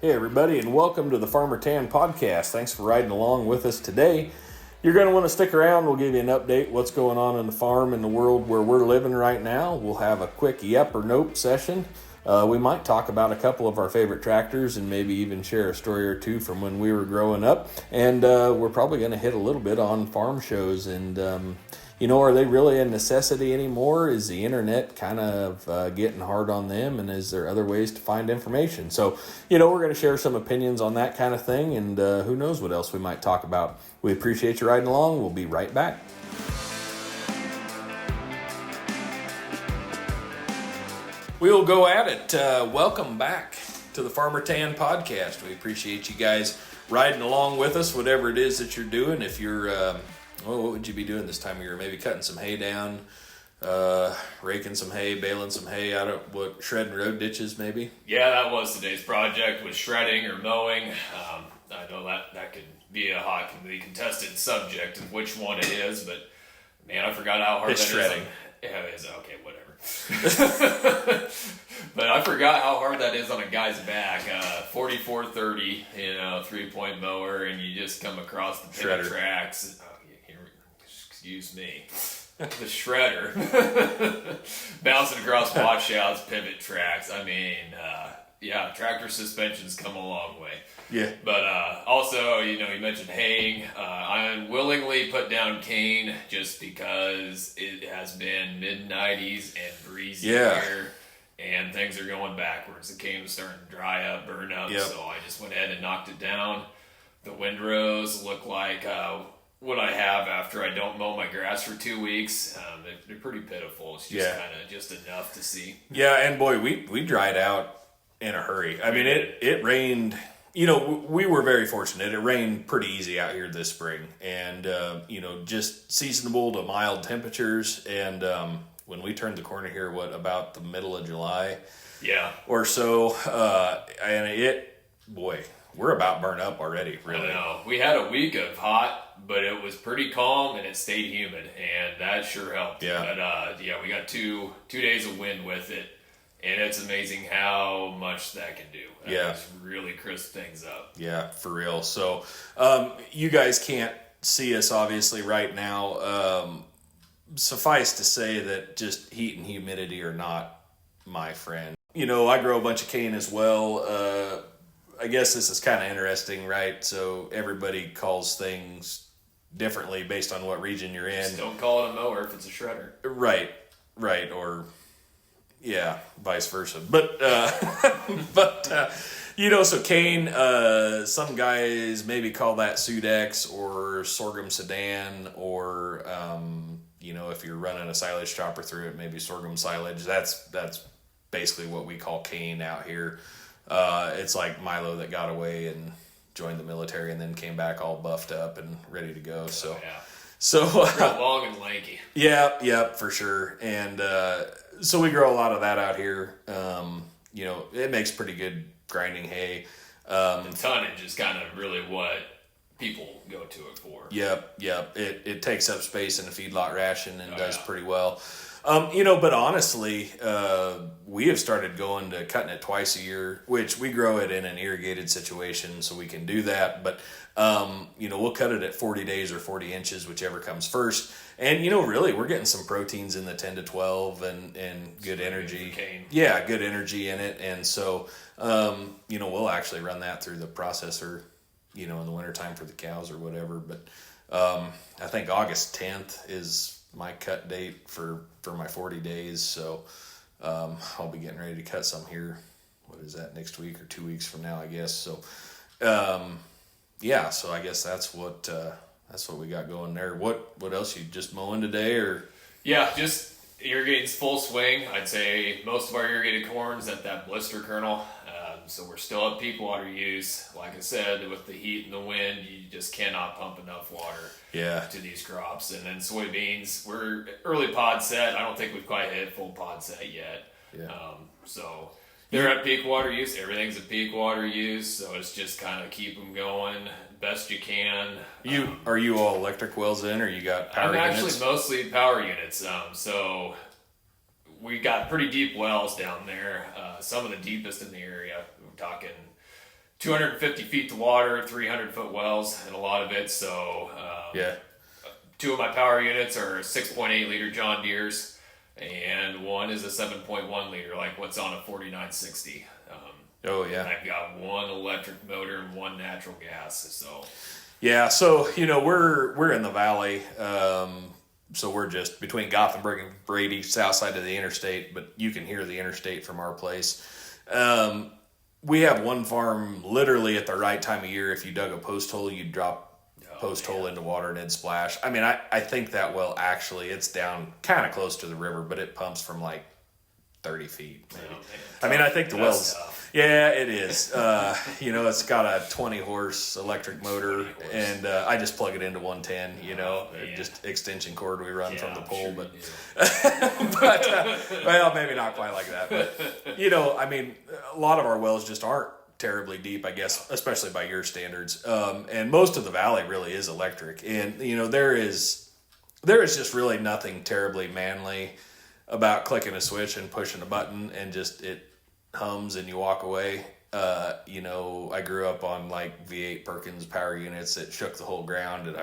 Hey, everybody, and welcome to the Farmer Tan Podcast. Thanks for riding along with us today. You're going to want to stick around. We'll give you an update what's going on in the farm and the world where we're living right now. We'll have a quick yep or nope session. We might talk about a couple of our favorite tractors and maybe even share a story or two from when we were growing up. And we're probably going to hit a little bit on farm shows and are they really a necessity anymore? Is the internet kind of getting hard on them? And is there other ways to find information? So, we're going to share some opinions on that kind of thing. And who knows what else we might talk about. We appreciate you riding along. We'll be right back. We'll go at it. Welcome back to the Farmer Tan Podcast. We appreciate you guys riding along with us, whatever it is that you're doing. If you're... what would you be doing this time of year? Maybe cutting some hay down, raking some hay, baling some hay out of shredding road ditches maybe? Yeah, that was today's project, was shredding or mowing. I know that could be a hotly contested subject of which one it is, but man, I forgot how hard it's that shredding. Yeah, it is. Okay, whatever. But I forgot how hard that is on a guy's back. 4430, 3-point mower, and you just come across the pivot tracks. Excuse me, the shredder bouncing across washouts, pivot tracks. I mean, tractor suspensions come a long way. Yeah. But also, you mentioned haying. I unwillingly put down cane just because it has been mid-90s and breezy here, and things are going backwards. The cane was starting to dry up, burn up, so I just went ahead and knocked it down. The windrows look like what I have after I don't mow my grass for 2 weeks. They're pretty pitiful. It's just kind of just enough to see. Yeah, and boy, we dried out in a hurry. I mean, it rained. We were very fortunate. It rained pretty easy out here this spring, and just seasonable to mild temperatures. And when we turned the corner here, about the middle of July, or so, and we're about burnt up already. Really, I know. We had a week of hot, but it was pretty calm and it stayed humid, and that sure helped. Yeah. But we got two days of wind with it, and it's amazing how much that can do. It's really crisp things up. Yeah, for real. So, you guys can't see us obviously right now. Suffice to say that just heat and humidity are not my friend. I grow a bunch of cane as well. I guess this is kind of interesting, right? So everybody calls things differently based on what region you're in. Just don't call it a mower if it's a shredder. Right. Or, vice versa. But, so cane, some guys maybe call that Sudex or sorghum sedan or, if you're running a silage chopper through it, maybe sorghum silage. That's basically what we call cane out here. It's like Milo that got away and joined the military and then came back all buffed up and ready to go. So real long and lanky. Yeah, for sure. And so we grow a lot of that out here. It makes pretty good grinding hay. The tonnage is kind of really what people go to it for. Yep. It takes up space in a feedlot ration and does pretty well. But honestly, we have started going to cutting it twice a year, which we grow it in an irrigated situation, so we can do that. But, we'll cut it at 40 days or 40 inches, whichever comes first. And, really, we're getting some proteins in the 10 to 12 and good energy. Yeah, good energy in it. And so, we'll actually run that through the processor, in the wintertime for the cows or whatever. But I think August 10th is my cut date for my 40 days, so I'll be getting ready to cut some here. What is that, next week or 2 weeks from now, I guess. So so I guess that's what we got going there. What else, you just mowing today, or? Yeah, just irrigating's full swing. I'd say most of our irrigated corn's at that blister kernel. So we're still at peak water use. Like I said, with the heat and the wind, you just cannot pump enough water to these crops. And then soybeans, we're early pod set. I don't think we've quite hit full pod set yet. So they're at peak water use. Everything's at peak water use. So it's just kind of keep them going best you can. Are you all electric wells in, or you got power units? I'm actually mostly power units. So we got pretty deep wells down there. Some of the deepest in the area. We're talking 250 feet to water, 300-foot wells, and a lot of it. So Yeah. two of my power units are 6.8 liter John Deere's, and one is a 7.1 liter, like what's on a 4960. Oh And yeah. I've got one electric motor and one natural gas. So Yeah. So we're in the valley. So we're just between Gothenburg and Brady, south side of the interstate, but you can hear the interstate from our place. We have one farm literally at the right time of year. If you dug a post hole, you'd drop post hole into water and it'd splash. I mean, I think that well, actually, it's down kind of close to the river, but it pumps from like 30 feet. Maybe. I mean, I think the well's, yeah, it is. It's got a 20 horse electric motor, and I just plug it into 110, just extension cord we run from the pole, but, well, maybe not quite like that, but, I mean, a lot of our wells just aren't terribly deep, I guess, especially by your standards. And most of the valley really is electric. And, there is just really nothing terribly manly about clicking a switch and pushing a button and just it hums and you walk away. I grew up on like V8 Perkins power units that shook the whole ground. And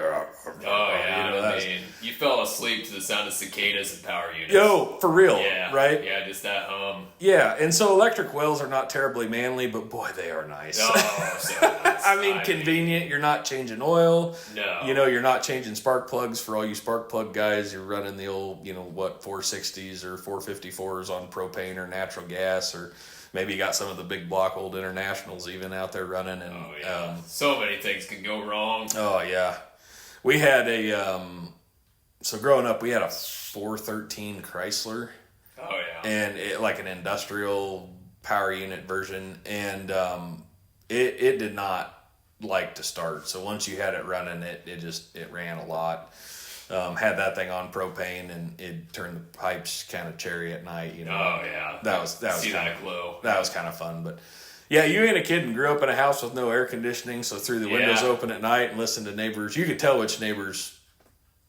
you fell asleep to the sound of cicadas and power units. Yo, for real, right? Yeah, just that hum. Yeah, and so electric wells are not terribly manly, but boy, they are nice. Oh, so nice. I mean, convenient. You're not changing oil. No. You're not changing spark plugs. For all you spark plug guys, you're running the old, 460s or 454s on propane or natural gas, or maybe you got some of the big block old Internationals even out there running. And so many things can go wrong. Oh yeah, we had so growing up we had a 413 Chrysler. Oh yeah, and it like an industrial power unit version, and it did not like to start. So once you had it running, it ran a lot. Had that thing on propane, and it turned the pipes kind of cherry at night. Oh yeah, that was see kinda, that glow. That was kind of fun, but. Yeah, you ain't a kid and grew up in a house with no air conditioning, so threw the windows open at night and listened to neighbors. You could tell which neighbors'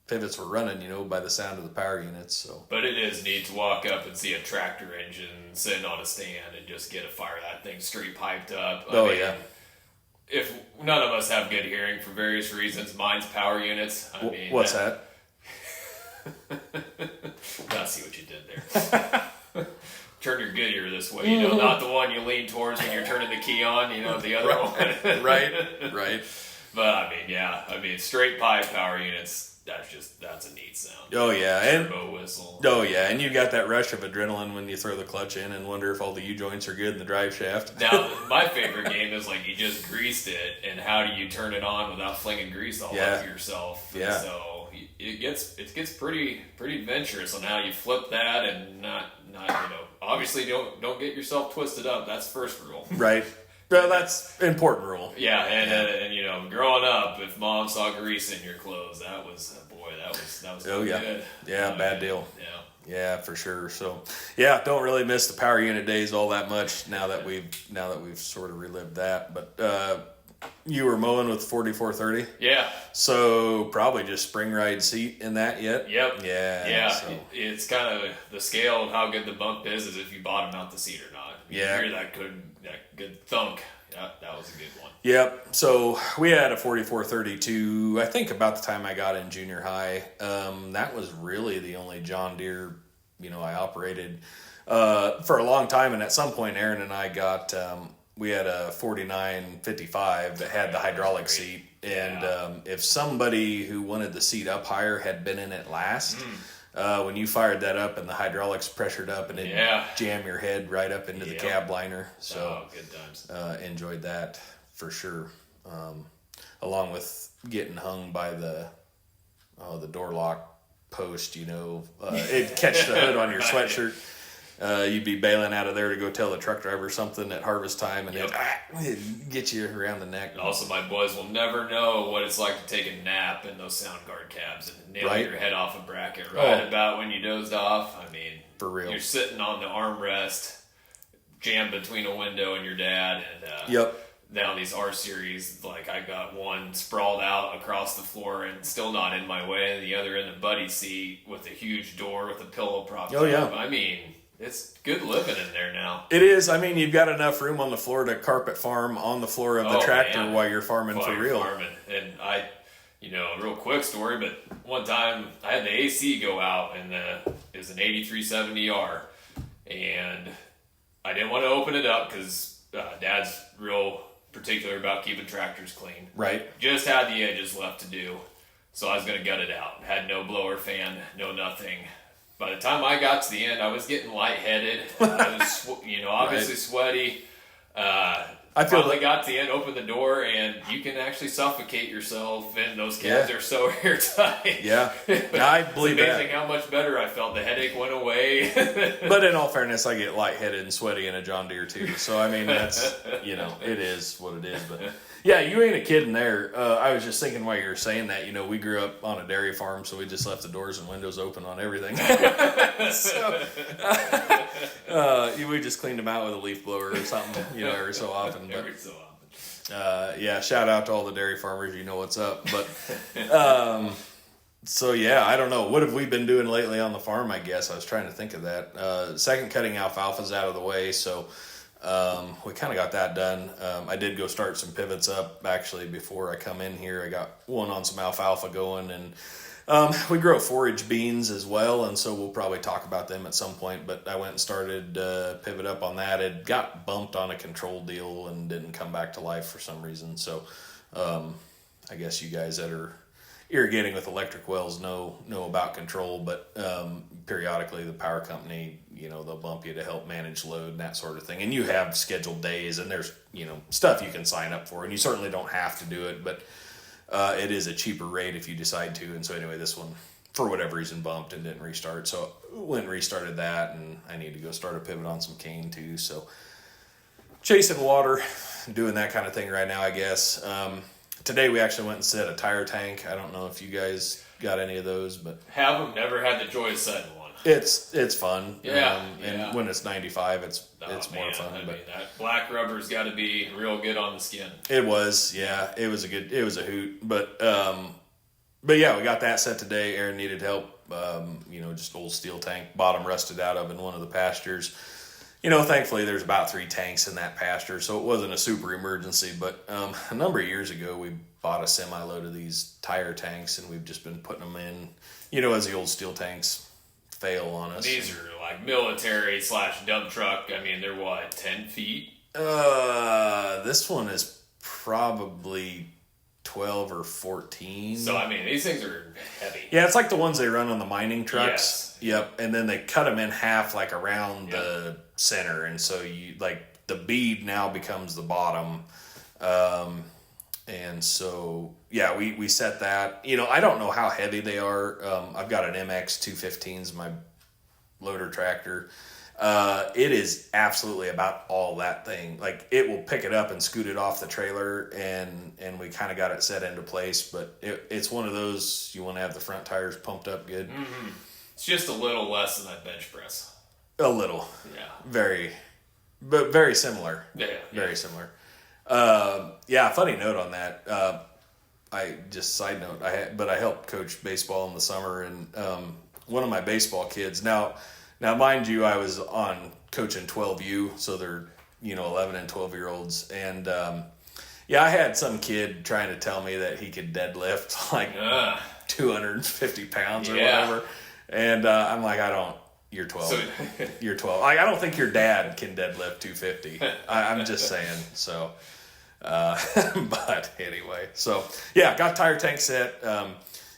pivots were running, by the sound of the power units. So, but it is neat to walk up and see a tractor engine sitting on a stand and just get a fire that thing straight piped up. I mean, if none of us have good hearing for various reasons, mine's power units. What's that? I see what you did there. Turn your good ear this way, not the one you lean towards when you're turning the key on, the other one. Right. But straight pipe power units, that's a neat sound. Oh yeah, turbo whistle. Oh yeah, and you got that rush of adrenaline when you throw the clutch in and wonder if all the U-joints are good in the drive shaft. Now, my favorite game is like you just greased it, and how do you turn it on without flinging grease all over yourself? Yeah. And so it gets pretty adventurous on how you flip that and not obviously don't get yourself twisted up. That's first rule. Right. Well, that's an important rule. Yeah, and growing up, if mom saw grease in your clothes, that was good. Yeah, bad deal. Yeah. Yeah, for sure. So, yeah, don't really miss the power unit days all that much now that we've sort of relived that. But you were mowing with 4430? Yeah. So probably just spring ride seat in that yet? Yep. Yeah. So. It's kind of the scale of how good the bump is if you bottom out the seat or not. You hear that good thunk. Yeah, that was a good one. Yep. So we had a 4432, I think about the time I got in junior high. That was really the only John Deere, I operated for a long time. And at some point, Aaron and I got, we had a 4955 that had the hydraulic seat. And if somebody who wanted the seat up higher had been in it last, when you fired that up and the hydraulics pressured up and it'd jam your head right up into the cab liner. So good times. Enjoyed that for sure. Along with getting hung by the door lock post, it'd catch the hood on your sweatshirt. You'd be bailing out of there to go tell the truck driver something at harvest time, and it'd get you around the neck. Also, my boys will never know what it's like to take a nap in those sound guard cabs and nail your head off a bracket about when you dozed off. For real. You're sitting on the armrest, jammed between a window and your dad, and now these R-Series, like I got one sprawled out across the floor and still not in my way, and the other in the buddy seat with a huge door with a pillow propped up. It's good living in there now. It is. I mean, you've got enough room on the floor to carpet farm on the floor of the tractor man. while you're farming While for you're real. farming. And a real quick story, but one time I had the AC go out, and it was an 8370R, and I didn't want to open it up because Dad's real particular about keeping tractors clean. Right. Just had the edges left to do, so I was going to gut it out. Had no blower fan, no nothing. By the time I got to the end, I was getting lightheaded. I was, obviously sweaty. I finally got to the end, opened the door, and you can actually suffocate yourself, and those cabs are so airtight. Yeah, I believe it's amazing how much better I felt. The headache went away. But in all fairness, I get lightheaded and sweaty in a John Deere too. So I mean, that's it is what it is. But yeah, you ain't a kid in there. I was just thinking while you were saying that, we grew up on a dairy farm, so we just left the doors and windows open on everything. So we just cleaned them out with a leaf blower or something, every so often. But, every so often. yeah, shout out to all the dairy farmers. You know what's up. But so yeah, I don't know. What have we been doing lately on the farm? I guess I was trying to think of that. Second cutting alfalfa's out of the way, so we kind of got that done. I did go start some pivots up actually before I come in here. I got one on some alfalfa going, and we grow forage beans as well, and so we'll probably talk about them at some point. But I went and started pivot up on that. It got bumped on a control deal and didn't come back to life for some reason. So I guess you guys that are irrigating with electric wells know about control, but periodically the power company, they'll bump you to help manage load and that sort of thing. And you have scheduled days, and there's stuff you can sign up for, and you certainly don't have to do it, but it is a cheaper rate if you decide to. And so anyway, this one for whatever reason bumped and didn't restart, so went and restarted that, and I need to go start a pivot on some cane too. So chasing water, doing that kind of thing right now, I guess. Today we actually went and set a tire tank. I don't know if you guys got any of those, but have them. Never had the joy of setting one. It's fun. Yeah, and when it's 95, it's more fun. I but mean, that black rubber's got to be real good on the skin. It was, yeah. It was a hoot. But yeah, we got that set today. Aaron needed help. Just old steel tank, bottom rusted out of in one of the pastures. Thankfully there's about 3 tanks in that pasture, so it wasn't a super emergency. But a number of years ago, we bought a semi-load of these tire tanks, and we've just been putting them in, as the old steel tanks fail on us. These are like military / dump truck. I mean, they're what, 10 feet? This one is probably 12 or 14. So, I mean, these things are heavy. Yeah, it's like the ones they run on the mining trucks. Yes. Yep, and then they cut them in half, like around the center, and so the bead now becomes the bottom. And so yeah, we set that. I don't know how heavy they are. I've got an MX 215s, my loader tractor. It is absolutely about all that thing. Like, it will pick it up and scoot it off the trailer, and we kind of got it set into place. But it's one of those, you want to have the front tires pumped up good. Mm-hmm. It's just a little less than that bench press. A little. Yeah. But very similar. Yeah. Very similar. Funny note on that. Side note, I helped coach baseball in the summer, and one of my baseball kids, now mind you, I was on coaching 12U, so they're 11 and 12-year-olds, and I had some kid trying to tell me that he could deadlift like 250 pounds or whatever, and I'm like, you're 12. You're 12. I don't think your dad can deadlift 250. I'm just saying. So, but anyway. So, yeah, got tire tank set.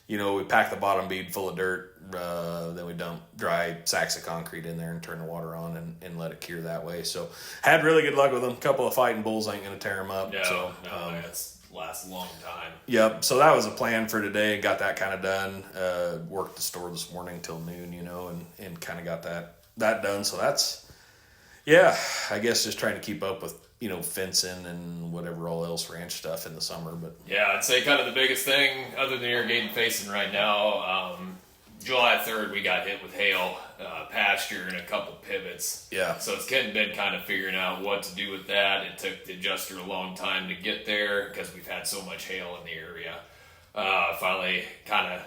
We pack the bottom bead full of dirt. Then we dump dry sacks of concrete in there and turn the water on and let it cure that way. So, had really good luck with them. A couple of fighting bulls ain't going to tear them up. No, that's lasts a long time. Yep. So that was a plan for today. Got that kind of done. Worked the store this morning till noon, and kind of got that done. So that's, I guess just trying to keep up with, fencing and whatever all else ranch stuff in the summer. But yeah, I'd say kind of the biggest thing other than irrigating facing right now, July 3rd, we got hit with hail, pasture, and a couple pivots. Yeah. So it's been kind of figuring out what to do with that. It took the adjuster a long time to get there because we've had so much hail in the area. Finally, kind of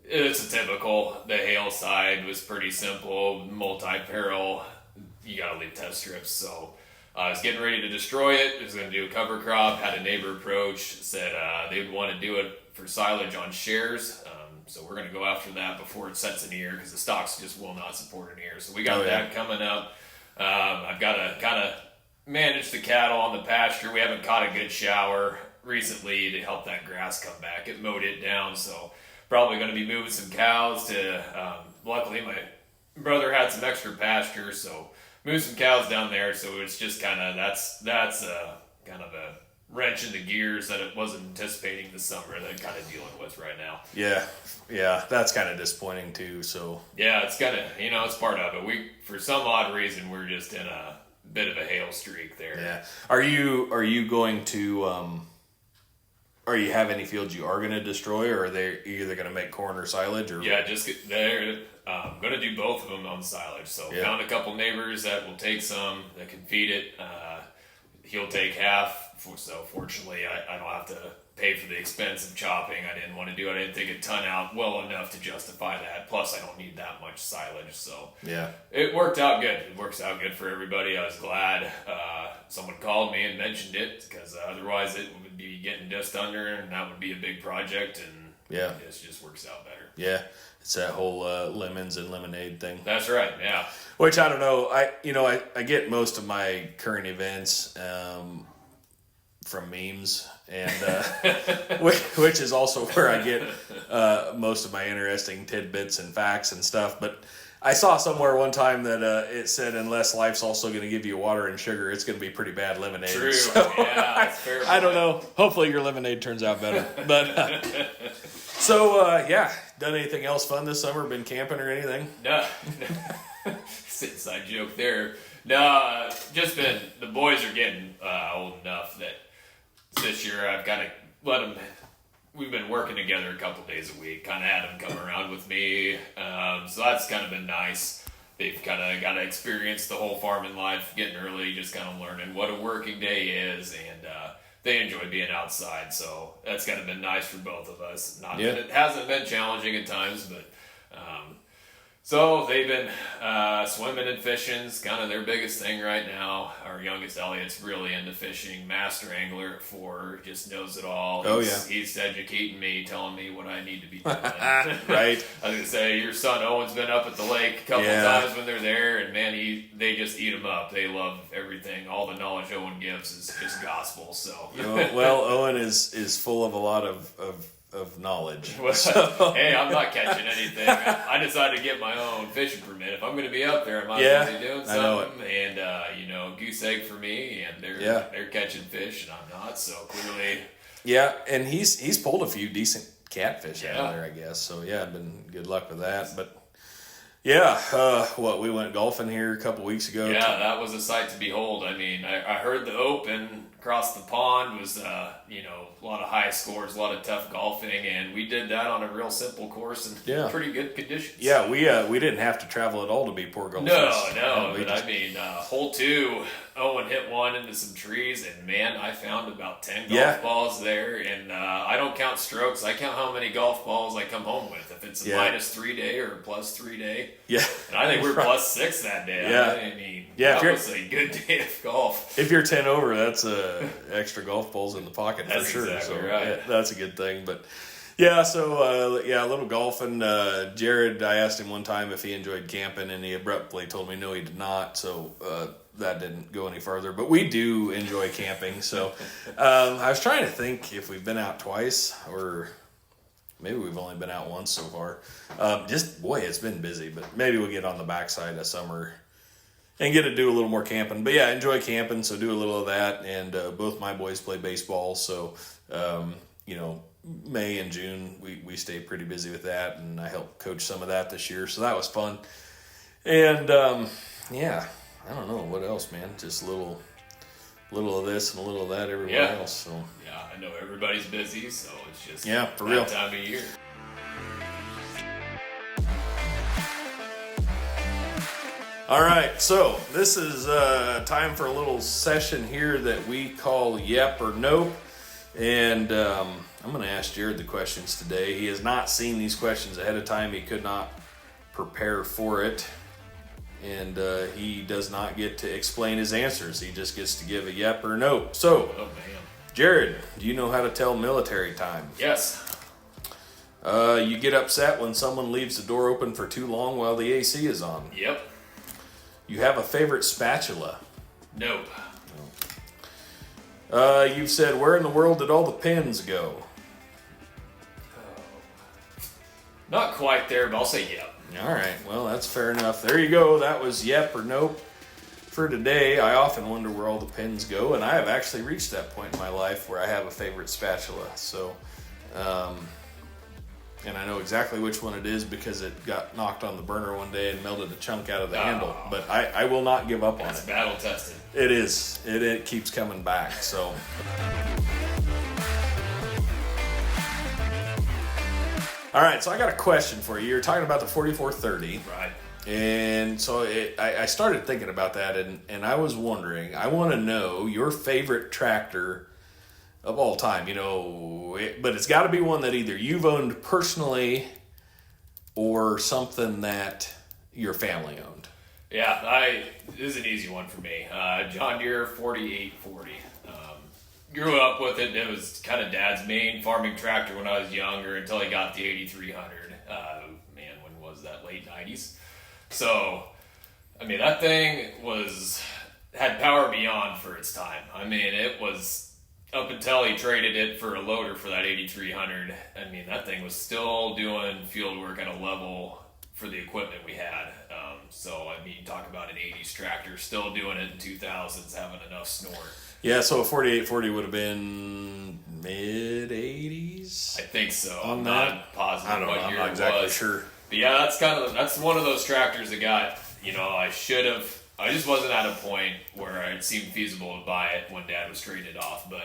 It's a typical. The hail side was pretty simple, multi-peril. You got to leave test strips. So I was getting ready to destroy it. I was going to do a cover crop. Had a neighbor approach, said they would want to do it for silage on shares. So we're going to go after that before it sets an ear, because the stocks just will not support an ear. So we got that coming up. I've got to kind of manage the cattle on the pasture. We haven't caught a good shower recently to help that grass come back. It mowed it down, so probably going to be moving some cows to, luckily my brother had some extra pasture, so move some cows down there. So it's just kind of, that's kind of a wrench in the gears that it wasn't anticipating this summer that I'm kind of dealing with right now. Yeah, that's kind of disappointing too. So yeah, it's kind of, it's part of it. For some odd reason, we're just in a bit of a hail streak there. Yeah. Are you going to are you have any fields you are going to destroy, or are they either going to make corn or silage? Or yeah, they're going to do both of them on silage. So found a couple neighbors that will take some that can feed it. He'll take half. So fortunately, I don't have to pay for the expense of chopping. I didn't want to do it. I didn't think it'd ton out well enough to justify that. Plus, I don't need that much silage. So yeah, it worked out good. It works out good for everybody. I was glad someone called me and mentioned it, because otherwise it would be getting just under, and that would be a big project. And it just works out better. Yeah, it's that whole lemons and lemonade thing. That's right. Yeah. Which I don't know. I get most of my current events from memes, and which is also where I get most of my interesting tidbits and facts and stuff. But I saw somewhere one time that it said, unless life's also going to give you water and sugar, it's going to be pretty bad lemonade. True. So, yeah, that's fair. I don't know. Hopefully your lemonade turns out better. But done anything else fun this summer? Been camping or anything? No. It's an inside joke there. No, just been, the boys are getting old enough that this year I've got to let them, we've been working together a couple days a week, kind of had them come around with me. So that's kind of been nice. They've kind of got to experience the whole farming life, getting early, just kind of learning what a working day is, and they enjoy being outside. So that's kind of been nice for both of us. Not that it hasn't been challenging at times, but so they've been swimming and fishing. It's kind of their biggest thing right now. Our youngest, Elliot's really into fishing. Master angler at 4, just knows it all. He's educating me, telling me what I need to be doing. Right. I was going to say, your son Owen's been up at the lake a couple times when they're there, and man, they just eat him up. They love everything. All the knowledge Owen gives is gospel. So well, Owen is full of a lot of knowledge. Well, hey, I'm not catching anything. I decided to get my own fishing permit. If I'm going to be up there, I might as well be doing something. And goose egg for me, and they're catching fish, and I'm not. So clearly, and he's pulled a few decent catfish out of there, I guess. So I've been good luck with that. But we went golfing here a couple weeks ago. Yeah, that was a sight to behold. I mean, I heard the Open across the pond was, a lot of high scores, a lot of tough golfing, and we did that on a real simple course in pretty good conditions. Yeah, we didn't have to travel at all to be poor golfers. No, hole 2, Owen hit one into some trees, and man, I found about 10 golf balls there, and I don't count strokes. I count how many golf balls I come home with. If it's a -3 day or a +3 day. Yeah. And I think we were +6 that day. Yeah. That was a good day of golf. If you're 10 over, that's extra golf balls in the pocket for sure. Exactly so right. That's a good thing. But a little golfing. Jared, I asked him one time if he enjoyed camping, and he abruptly told me no, he did not. So that didn't go any further. But we do enjoy camping. So I was trying to think if we've been out twice, or maybe we've only been out once so far. It's been busy. But maybe we'll get on the backside of summer and get to do a little more camping. But I enjoy camping, so do a little of that. And both my boys play baseball, so May and June we stay pretty busy with that, and I helped coach some of that this year, so that was fun. And I don't know what else, man. Just a little of this and a little of that everywhere else. So I know everybody's busy, so it's just for real time of year. All right, so this is time for a little session here that we call Yep or Nope. And I'm going to ask Jared the questions today. He has not seen these questions ahead of time. He could not prepare for it. And he does not get to explain his answers. He just gets to give a yep or no. So, Oh, man. Jared, do you know how to tell military time? Yes. You get upset when someone leaves the door open for too long while the AC is on. Yep. You have a favorite spatula. Nope. You've said, where in the world did all the pins go? Not quite there, but I'll say yep. All right, well, that's fair enough. There you go. That was yep or nope. For today, I often wonder where all the pins go, and I have actually reached that point in my life where I have a favorite spatula. So, and I know exactly which one it is because it got knocked on the burner one day and melted a chunk out of the handle. But I will not give up on It's it. battle tested. It is. It keeps coming back. So. All right, so I got a question for you. You're talking about the 4430. Right. And so I started thinking about that, and I was wondering, I want to know your favorite tractor of all time, but it's got to be one that either you've owned personally or something that your family owned. Yeah, this is an easy one for me. John Deere 4840. Grew up with it. It was kind of Dad's main farming tractor when I was younger until he got the 8300. Man, when was that? Late 90s. So, I mean, that thing had power beyond for its time. I mean, it was up until he traded it for a loader for that 8300. I mean, that thing was still doing field work at a level for the equipment we had. So, I mean, talk about an 80s tractor still doing it in 2000s, having enough snort. Yeah, so a 4840 would have been mid-80s? I think so. On I'm that? not positive I don't know. what I'm year not it exactly was. sure. But yeah, that's one of those tractors that got, I just wasn't at a point where it seemed feasible to buy it when Dad was trading it off, but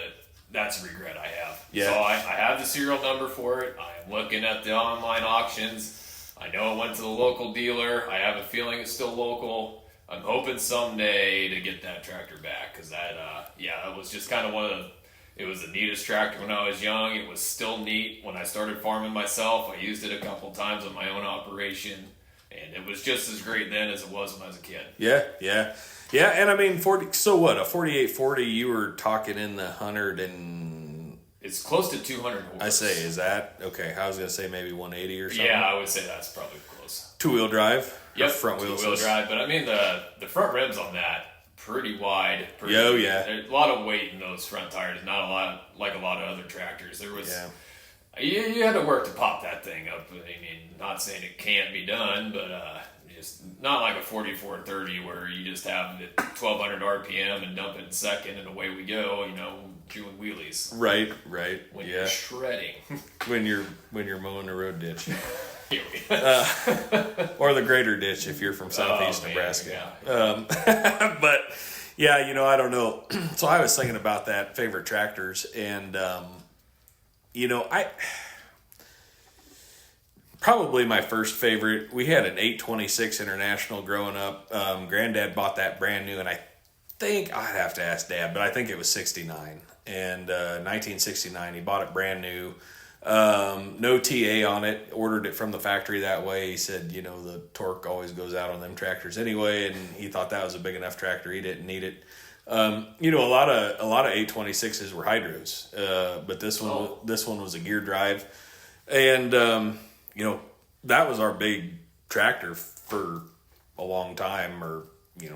that's a regret I have. Yeah. So I have the serial number for it. I'm looking at the online auctions. I know it went to the local dealer. I have a feeling it's still local. I'm hoping someday to get that tractor back because it was just kind of it was the neatest tractor when I was young. It was still neat when I started farming myself. I used it a couple times on my own operation, and it was just as great then as it was when I was a kid. Yeah. And I mean, 40. So what? A 4840? You were talking in the 100 and It's close to 200 horse. I say, is that okay? I was gonna say maybe 180 or something. Yeah, I would say that's probably close. Two-wheel drive. Yep, Front wheel two-wheel drive. But I mean, the front rims on that pretty wide. Yeah. There's a lot of weight in those front tires. Not a lot like a lot of other tractors. There was. Yeah. You had to work to pop that thing up. I mean, not saying it can't be done, but just not like a 4430 where you just have it 1200 RPM and dump it in second and away we go. Doing wheelies. Right. When Yeah. you're shredding. when you're mowing a road ditch. Here we go. Or the greater ditch if you're from southeast man, Nebraska. yeah. But yeah, I don't know. So I was thinking about that favorite tractors, and I probably my first favorite. We had an 826 International growing up. Granddad bought that brand new, and I think I'd have to ask Dad, but I think it was 69 and 1969. He bought it brand new. No TA on it, ordered it from the factory that way. He said, the torque always goes out on them tractors anyway, and he thought that was a big enough tractor. He didn't need it. A lot of 826s were hydros, but this one was a gear drive, and that was our big tractor for a long time, or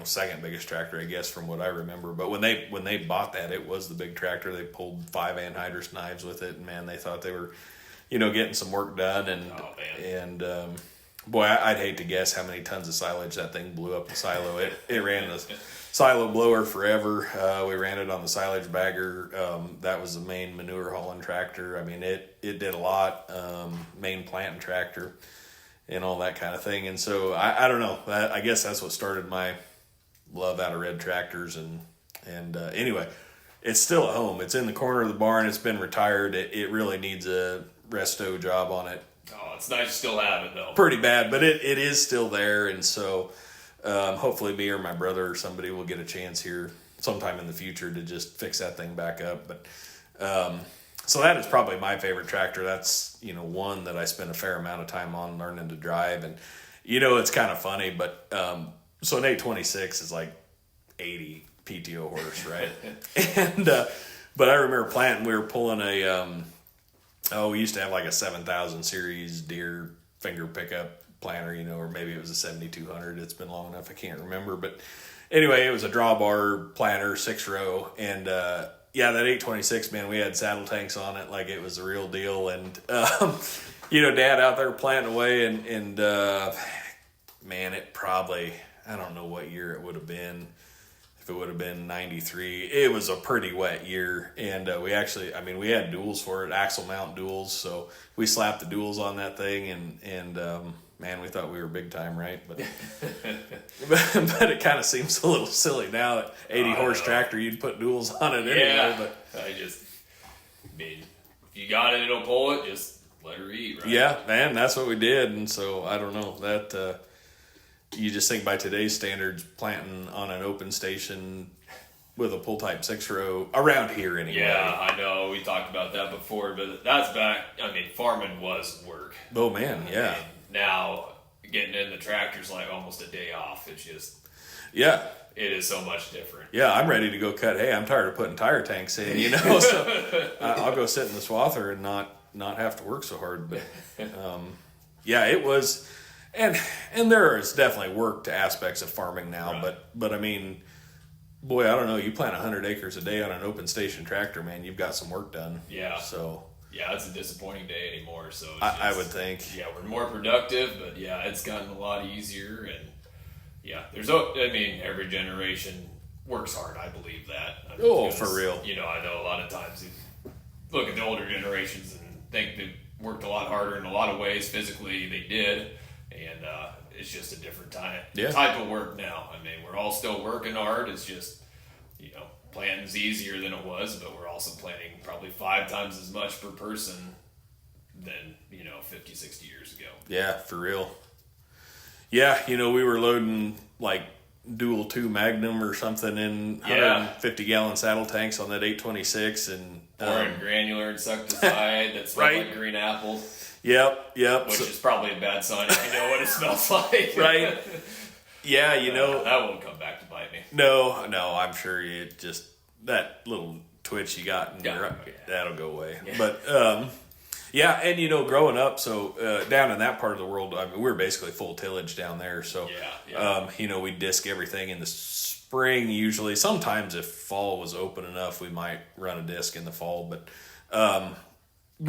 second biggest tractor, I guess, from what I remember. But when they bought that, it was the big tractor. They pulled 5 anhydrous knives with it, and man, they thought they were, getting some work done. And boy, I'd hate to guess how many tons of silage that thing blew up the silo. It ran the silo blower forever. We ran it on the silage bagger. That was the main manure hauling tractor. I mean, it did a lot. Main planting tractor and all that kind of thing. And so I don't know. I guess that's what started my love out of red tractors. And anyway, it's still at home. It's in the corner of the barn. It's been retired. It really needs a resto job on it. Oh, it's nice to still have it though. Pretty bad, but it is still there. And so hopefully me or my brother or somebody will get a chance here sometime in the future to just fix that thing back up. But So that is probably my favorite tractor. That's, one that I spend a fair amount of time on learning to drive. And, it's kind of funny, but so an 826 is like 80 PTO horse, right? And but I remember planting, we were pulling we used to have like a 7000 series Deere finger pickup planter, or maybe it was a 7200. It's been long enough, I can't remember. But anyway, it was a drawbar planter, 6-row, and that 826, man, we had saddle tanks on it like it was the real deal. And Dad out there planting away, and man, it probably, I don't know what year it would have been. If it would have been 93, it was a pretty wet year. And we had duals for it, axle mount duals. So we slapped the duals on that thing, and man, we thought we were big time, right? But but it kind of seems a little silly now. At 80 horse tractor, you'd put duals on it anyway. But if you got it, it'll pull it. Just let her eat, right? Yeah, man, that's what we did. And so I don't know that. You just think by today's standards, planting on an open station with a pull type 6-row around here anyway. Yeah, I know. We talked about that before, but that's back. Farming was work. Oh man, yeah. Now getting in the tractor's like almost a day off. It's just it is so much different. Yeah, I'm ready to go cut hay. I'm tired of putting tire tanks in, so I'll go sit in the swather and not have to work so hard. But it was. And there is definitely work to aspects of farming now, right. but I mean, boy, I don't know. You plant 100 acres a day on an open station tractor, man, you've got some work done. Yeah. So yeah, it's a disappointing day anymore. So I would think. Yeah, we're more productive, but yeah, it's gotten a lot easier, and yeah, every generation works hard. I believe that. Because, for real. I know a lot of times you look at the older generations and think they worked a lot harder in a lot of ways. Physically, they did. And it's just a different type of work now. We're all still working hard. It's just, planting's easier than it was, but we're also planting probably 5 times as much per person than, 50, 60 years ago. Yeah, for real. Yeah, we were loading like dual 2 Magnum or something in 150 gallon saddle tanks on that 826 and pouring granular insecticide that smelled like green apples. Yep. Which is probably a bad sign if you know what it smells like. Right. Yeah, that won't come back to bite me. No, I'm sure it just, that little twitch you got in your, that'll go away. Yeah. But, and growing up, so down in that part of the world, we're basically full tillage down there. So, we disc everything in the spring usually. Sometimes if fall was open enough, we might run a disc in the fall, but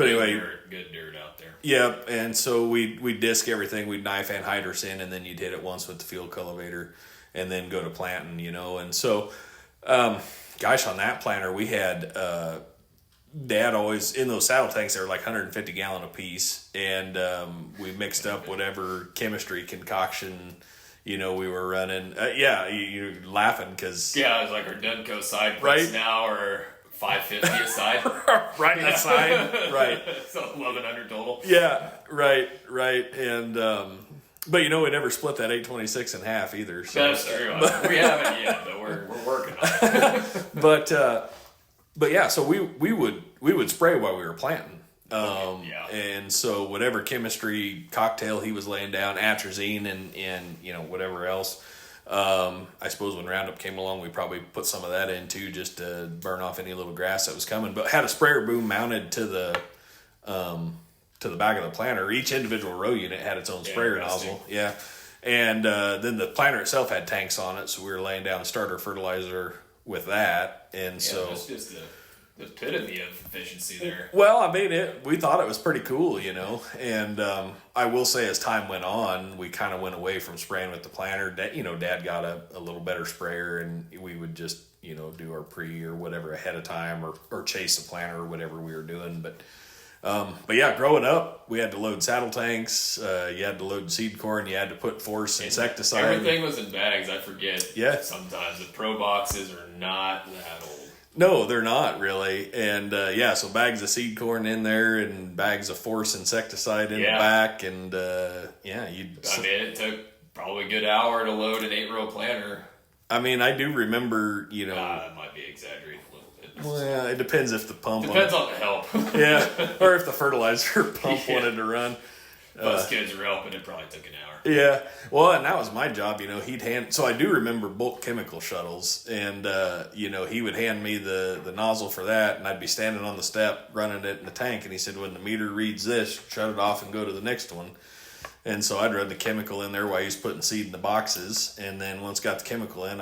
anyway, good dirt out there. Yep, and so we'd disc everything. We'd knife and hydrous in, and then you'd hit it once with the field cultivator, and then go to planting. And so, on that planter we had Dad always in those saddle tanks. They were like 150 gallon a piece, and we mixed up whatever chemistry concoction. We were running. You're laughing because it was like our Demco side right now or. 550 aside. Right aside. Right. So 1,100 total. Yeah, right. And, but we never split that 826 in half either. So. That's true. We haven't yet, but we're working on it. But yeah, so we would spray while we were planting. And so whatever chemistry cocktail he was laying down, atrazine and whatever else. I suppose when Roundup came along, we probably put some of that in too, just to burn off any little grass that was coming. But had a sprayer boom mounted to the back of the planter. Each individual row unit had its own sprayer nozzle. Yeah, and then the planter itself had tanks on it, so we were laying down starter fertilizer with that. And so it's just the epitome of efficiency there. Well, we thought it was pretty cool, and I will say as time went on, we kind of went away from spraying with the planter. Dad got a little better sprayer, and we would just, do our pre or whatever ahead of time or chase the planter or whatever we were doing. But yeah, growing up, we had to load saddle tanks, you had to load seed corn, you had to put force insecticide. Everything was in bags, I forget. Yeah. Sometimes the Pro boxes are not that old. No, they're not really. And so bags of seed corn in there and bags of force insecticide in the back. And it took probably a good hour to load an 8-row planter. I do remember, that might be exaggerating a little bit. Well, it depends if the pump. Depends on the help. Yeah, or if the fertilizer pump wanted to run. Most kids were helping. It probably took an hour. Yeah, well, and that was my job. He'd hand. So I do remember bulk chemical shuttles, and he would hand me the nozzle for that, and I'd be standing on the step running it in the tank, and he said, "When the meter reads this, shut it off and go to the next one." And so I'd run the chemical in there while he was putting seed in the boxes, and then once got the chemical in,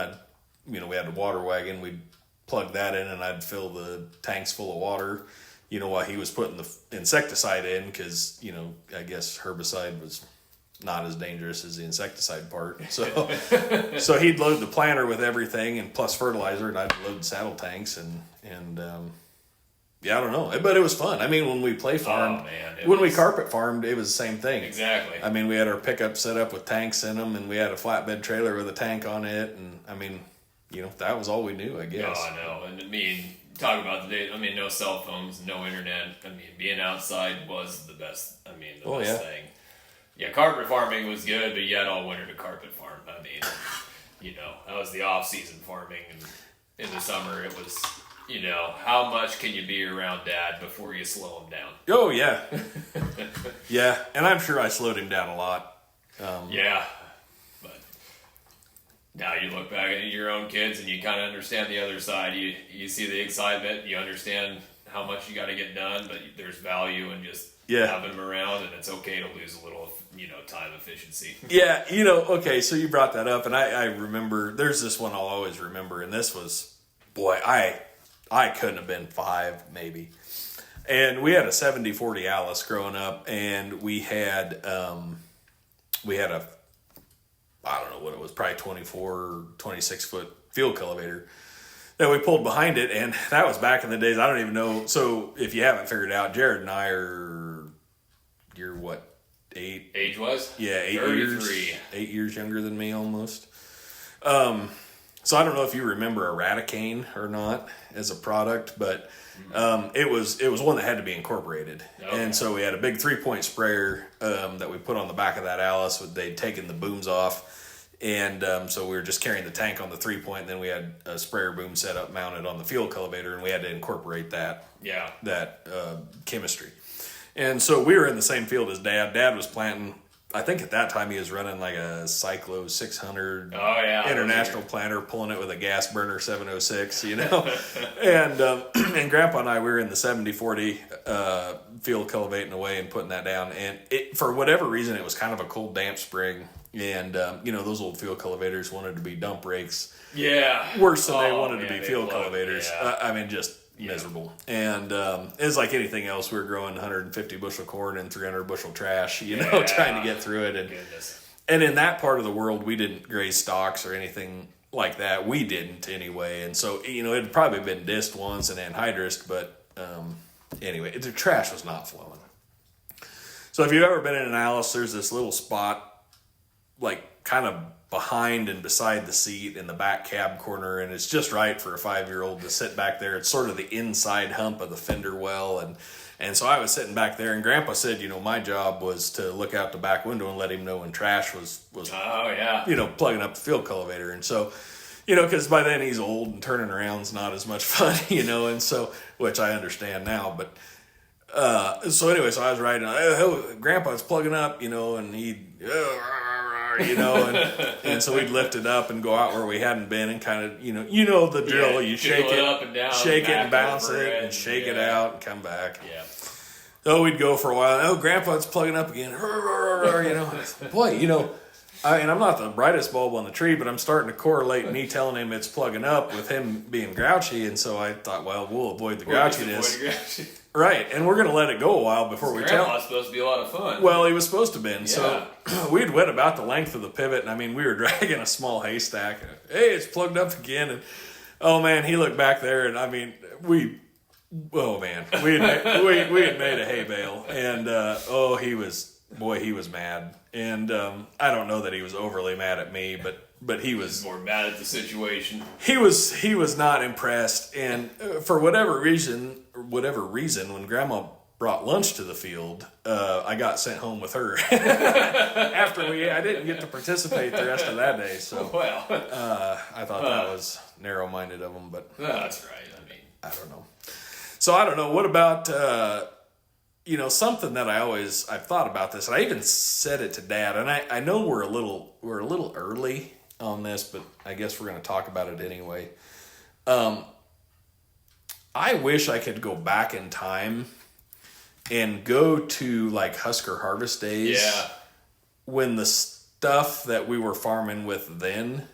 we had a water wagon. We'd plug that in, and I'd fill the tanks full of water. While he was putting the insecticide in, because, I guess herbicide was not as dangerous as the insecticide part. So so he'd load the planter with everything and plus fertilizer, and I'd load saddle tanks and I don't know. But it was fun. I mean, when we play farmed, we carpet farmed, it was the same thing. Exactly. I mean, we had our pickup set up with tanks in them, and we had a flatbed trailer with a tank on it, and I mean, that was all we knew, I guess. Oh, I know. And I mean, talk about the day. I mean, no cell phones, no internet. I mean, being outside was the best. I mean, the best thing. Yeah, carpet farming was good, but you had all winter to carpet farm. I mean, that was the off-season farming, and in the summer it was, how much can you be around Dad before you slow him down? Oh, yeah. Yeah, and I'm sure I slowed him down a lot. Yeah, but now you look back at your own kids and you kind of understand the other side. You see the excitement, you understand how much you got to get done, but there's value in just having them around, and it's okay to lose a little, time efficiency. Yeah, okay, so you brought that up, and I remember, there's this one I'll always remember, and this was, boy, I couldn't have been 5, maybe. And we had a 70-40 Alice growing up, and we had a, I don't know what it was, probably 24, 26-foot field cultivator that we pulled behind it, and that was back in the days, I don't even know. So if you haven't figured out, Jared and I you're what, 8? Age-wise? Yeah, 8 33. years. 8 years younger than me almost. So I don't know if you remember Eradicane or not as a product, but it was one that had to be incorporated. Okay. And so we had a big 3-point sprayer that we put on the back of that Alice. They'd taken the booms off, and so we were just carrying the tank on the 3-point, and then we had a sprayer boom set up mounted on the field cultivator, and we had to incorporate that chemistry. And so we were in the same field as Dad. Dad was planting. I think at that time he was running like a Cyclo 600 international planter, pulling it with a gas burner 706, and Grandpa and I, we were in the 70-40 field cultivating away and putting that down. And for whatever reason, it was kind of a cold, damp spring. And, those old field cultivators wanted to be dump rakes. Yeah. Worse than they wanted to be field cultivators. Yeah. Just miserable. And it's like anything else. We were growing 150 bushel corn and 300 bushel trash, trying to get through it. And in that part of the world, we didn't graze stalks or anything like that. We didn't anyway. And so, it had probably been dissed once and anhydrous, but anyway, the trash was not flowing. So if you've ever been in an Alice, there's this little spot, like kind of behind and beside the seat in the back cab corner, and it's just right for a 5-year-old to sit back there. It's sort of the inside hump of the fender well, and so I was sitting back there, and Grandpa said, my job was to look out the back window and let him know when trash was plugging up the field cultivator. And so, because by then he's old and turning around's not as much fun, and so, which I understand now, but so anyway, so I was riding, Grandpa's plugging up, and he'd, and so we'd lift it up and go out where we hadn't been and kind of, the drill. You shake it up and down, shake it and bounce it and shake it out and come back. Yeah. So we'd go for a while. Grandpa's plugging up again. Boy, and I'm not the brightest bulb on the tree, but I'm starting to correlate me telling him it's plugging up with him being grouchy. And so I thought, well, we'll avoid the grouchiness. Right, and we're going to let it go a while before we tell him. Grandpa's supposed to be a lot of fun. Well, he was supposed to have been. Yeah. So we'd went about the length of the pivot, and we were dragging a small haystack. Hey, it's plugged up again. And oh man, he looked back there, and we had made a hay bale, and he was mad. And I don't know that he was overly mad at me, but he was more mad at the situation. He was not impressed, and for whatever reason, when Grandma brought lunch to the field, I got sent home with her after I didn't get to participate the rest of that day. So I thought that was narrow-minded of him, but that's right. I don't know. So I don't know. What about something that I've thought about this, and I even said it to Dad, and I know we're a little early on this, but I guess we're going to talk about it anyway. I wish I could go back in time and go to like Husker Harvest Days. Yeah. When the stuff that we were farming with then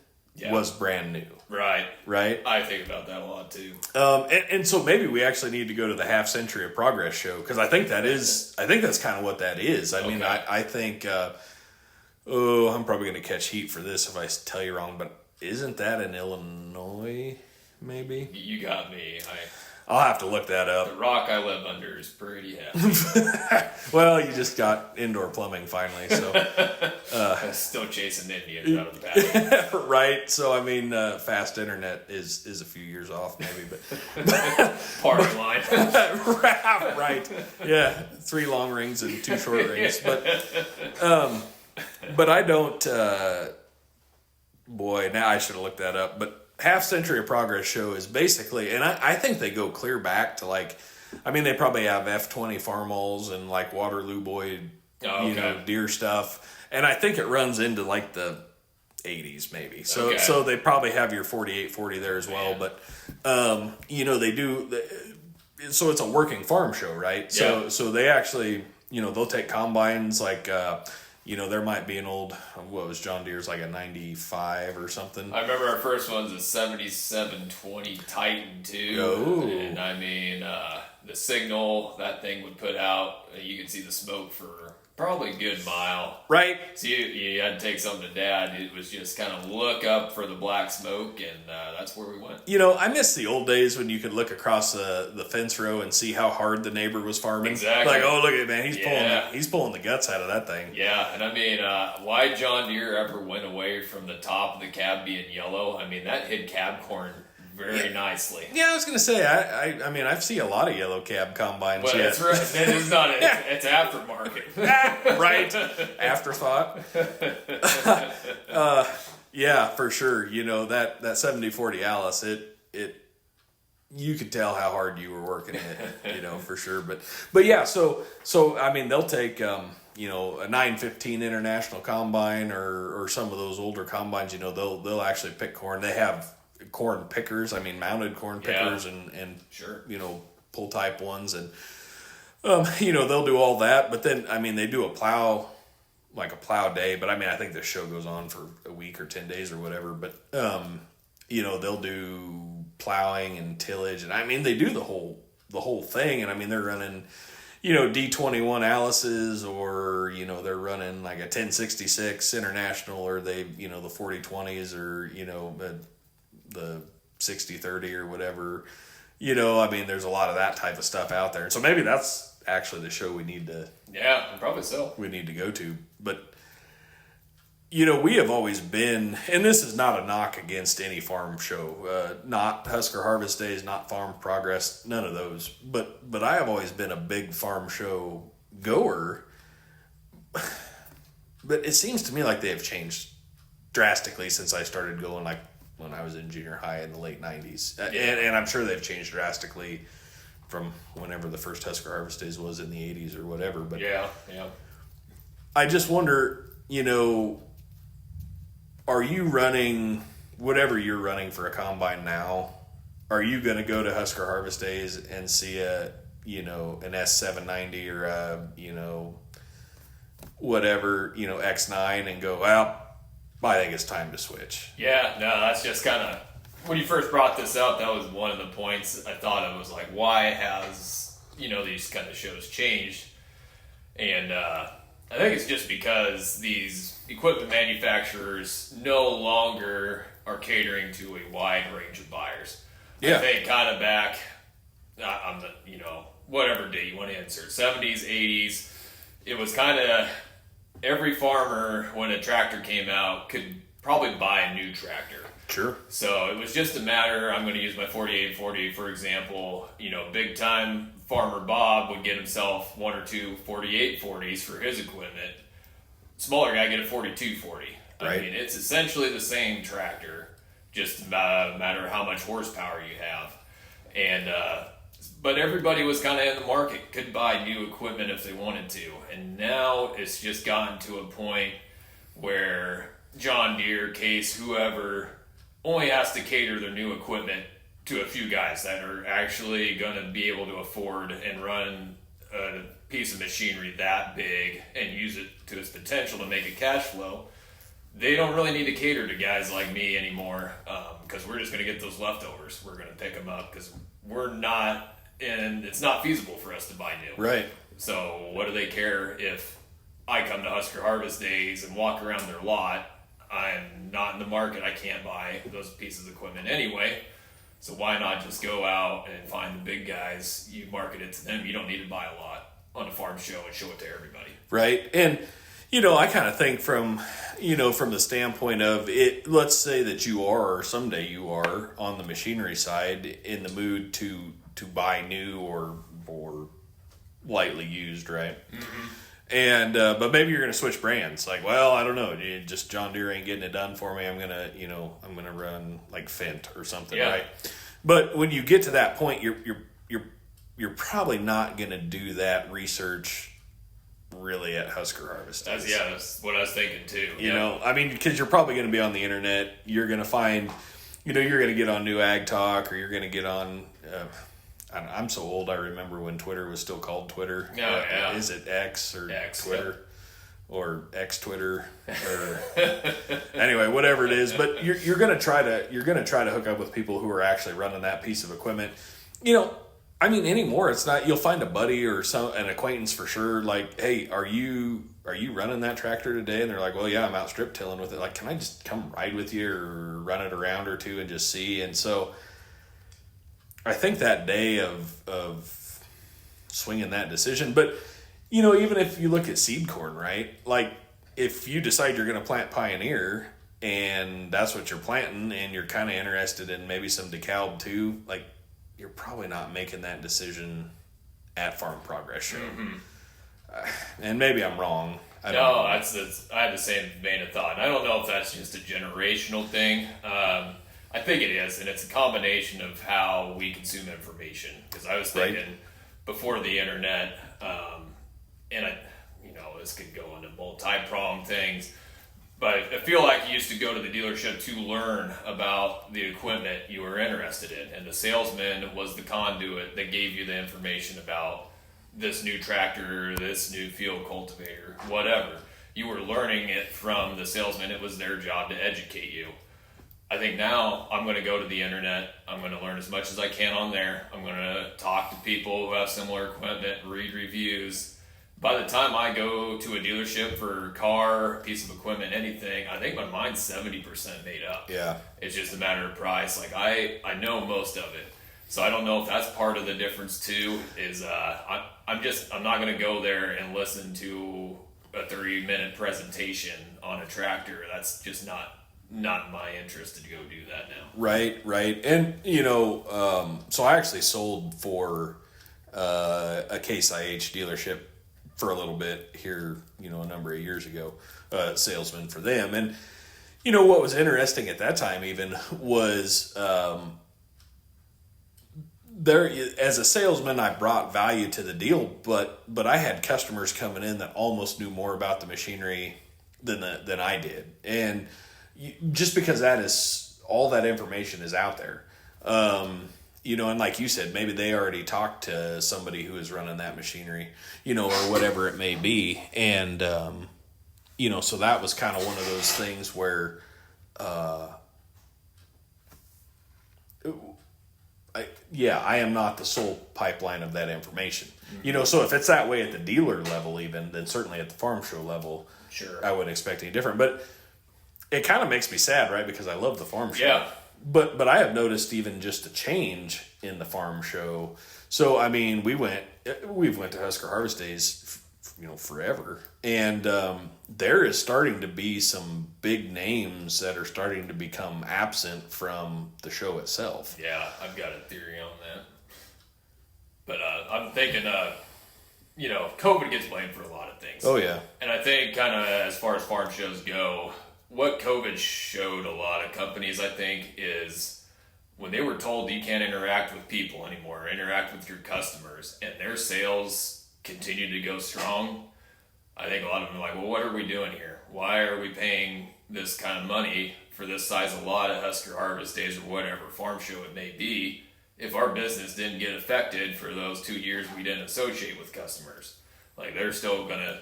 was brand new. Right. Right? I think about that a lot too. And so maybe we actually need to go to the Half Century of Progress show, because I think that's kind of what that is. I mean, I think, I'm probably going to catch heat for this if I tell you wrong, but isn't that in Illinois, maybe? You got me. I'll have to look that up. The rock I live under is pretty heavy. Well, you just got indoor plumbing finally, so. Still chasing Indians out of the back. Right. So, I mean, fast internet is a few years off maybe, but. Party line. Right. Yeah. 3 long rings and 2 short rings. But I don't, boy, now I should have looked that up, but Half Century of Progress show is basically, and I think they go clear back to like, I mean, they probably have F-20 Farmalls and like Waterloo Boyd, deer stuff. And I think it runs into like the 80s maybe. So they probably have your 48-40 there as well. But, they do, so it's a working farm show, right? Yeah. So they actually, they'll take combines like, there might be an old, what was John Deere's, like a 95 or something. I remember our first one's a 7720 Titan too. Oh. And I mean, the signal that thing would put out, you could see the smoke for probably a good mile. Right. So you had to take something to Dad. It was just kind of look up for the black smoke, and that's where we went. I miss the old days when you could look across the fence row and see how hard the neighbor was farming. Exactly. Like, oh, look at it, man. He's pulling the guts out of that thing. Yeah, and I mean, why John Deere ever went away from the top of the cab being yellow, I mean, that hid cab corn very nicely. Yeah, I was going to say, I mean, I've seen a lot of yellow cab combines. But yet. it's right. It's not. It's aftermarket. Right. Afterthought. Yeah, for sure. That 70-40 Alice, it you could tell how hard you were working it, for sure. But yeah, so I mean, they'll take a 915 International Combine or some of those older combines. They'll actually pick corn. They have corn pickers. I mean, mounted corn pickers and sure. Pull type ones, and they'll do all that. But then, I mean, they do a plow day. But I mean, I think the show goes on for a week or 10 days or whatever. But they'll do plowing and tillage, and I mean, they do the whole thing. And I mean, they're running D21 Alice's, or they're running like a 1066 International, or they the 4020s, or the 60-30 or whatever. I mean, there's a lot of that type of stuff out there. So maybe that's actually the show we need to... Yeah, probably so. We need to go to. But, we have always been... And this is not a knock against any farm show. Not Husker Harvest Days, not Farm Progress, none of those. But I have always been a big farm show goer. But it seems to me like they have changed drastically since I started going, like, when I was in junior high in the late 90s. And I'm sure they've changed drastically from whenever the first Husker Harvest Days was in the 80s or whatever. But yeah. I just wonder, are you running, whatever you're running for a combine now, are you going to go to Husker Harvest Days and see an S790 or a, whatever, X9 and go, well, I think it's time to switch. Yeah, no, that's just kind of, when you first brought this up, that was one of the points I thought of, was like, why has, these kind of shows changed? And I think it's just because these equipment manufacturers no longer are catering to a wide range of buyers. Yeah. I think kind of back on the, whatever day you want to insert, 70s, 80s, it was kind of... Every farmer, when a tractor came out, could probably buy a new tractor. Sure. So it was just a matter, I'm going to use my 4840 for example, big time farmer Bob would get himself 1 or 2 4840s for his equipment. Smaller guy get a 4240. Right. I mean, it's essentially the same tractor, just a matter of how much horsepower you have. And but everybody was kind of in the market, could buy new equipment if they wanted to. And now it's just gotten to a point where John Deere, Case, whoever, only has to cater their new equipment to a few guys that are actually going to be able to afford and run a piece of machinery that big and use it to its potential to make a cash flow. They don't really need to cater to guys like me anymore, because we're just going to get those leftovers. We're going to pick them up because we're not, and it's not feasible for us to buy new. Right. So what do they care if I come to Husker Harvest Days and walk around their lot? I'm not in the market. I can't buy those pieces of equipment anyway. So why not just go out and find the big guys? You market it to them. You don't need to buy a lot on a farm show and show it to everybody. Right. And, I kind of think from the standpoint of it, let's say that you are, or someday you are, on the machinery side in the mood to buy new or lightly used, right? Mm-hmm. And but maybe you're going to switch brands. Like, well, I don't know, just John Deere ain't getting it done for me. I'm gonna run like Fendt or something, right? But when you get to that point, you're probably not going to do that research really at Husker Harvest Days. That's what I was thinking too. Because you're probably going to be on the internet. You're going to find, you're going to get on New Ag Talk, or you're going to get on. I'm so old. I remember when Twitter was still called Twitter. Is it X or X, Twitter or X Twitter or anyway, whatever it is? But you're going to try to hook up with people who are actually running that piece of equipment. Anymore it's not. You'll find a buddy or an acquaintance for sure. Like, hey, are you running that tractor today? And they're like, well, yeah, I'm out strip tilling with it. Like, can I just come ride with you or run it a round or two and just see? And so I think that day of swinging that decision, but even if you look at seed corn, right? Like, if you decide you're going to plant Pioneer and that's what you're planting, and you're kind of interested in maybe some DeKalb too, like, you're probably not making that decision at Farm Progress Show. Mm-hmm. And maybe I'm wrong. I had the same vein of thought. And I don't know if that's just a generational thing. I think it is, and it's a combination of how we consume information. Because I was thinking before the internet, and this could go into multi-pronged things, but I feel like you used to go to the dealership to learn about the equipment you were interested in, and the salesman was the conduit that gave you the information about this new tractor, this new field cultivator, whatever. You were learning it from the salesman. It was their job to educate you. I think now I'm going to go to the internet. I'm going to learn as much as I can on there. I'm going to talk to people who have similar equipment, read reviews. By the time I go to a dealership for a car, piece of equipment, anything, I think my mind's 70% made up. Yeah. It's just a matter of price. Like, I know most of it. So I don't know if that's part of the difference too, is I'm not going to go there and listen to a 30-minute presentation on a tractor. That's just not my interest to go do that now. Right. And, so I actually sold for a Case IH dealership for a little bit here, a number of years ago, salesman for them. And, what was interesting at that time even was there, as a salesman, I brought value to the deal, but I had customers coming in that almost knew more about the machinery than I did. And just because that is all that information is out there, and like you said, maybe they already talked to somebody who is running that machinery, or whatever it may be. And, so that was kind of one of those things where, I am not the sole pipeline of that information. Mm-hmm. So if it's that way at the dealer level even, then certainly at the farm show level, sure, I wouldn't expect any different. But it kind of makes me sad, right? Because I love the farm show. Yeah. But I have noticed even just a change in the farm show. So, we've went to Husker Harvest Days, forever. And there is starting to be some big names that are starting to become absent from the show itself. Yeah, I've got a theory on that. But I'm thinking, COVID gets blamed for a lot of things. Oh, yeah. And I think kind of as far as farm shows go, what COVID showed a lot of companies, I think, is when they were told you can't interact with people anymore, or interact with your customers, and their sales continued to go strong, I think a lot of them are like, well, what are we doing here? Why are we paying this kind of money for this size of lot at Husker Harvest Days or whatever farm show it may be, if our business didn't get affected for those 2 years we didn't associate with customers? Like, they're still gonna,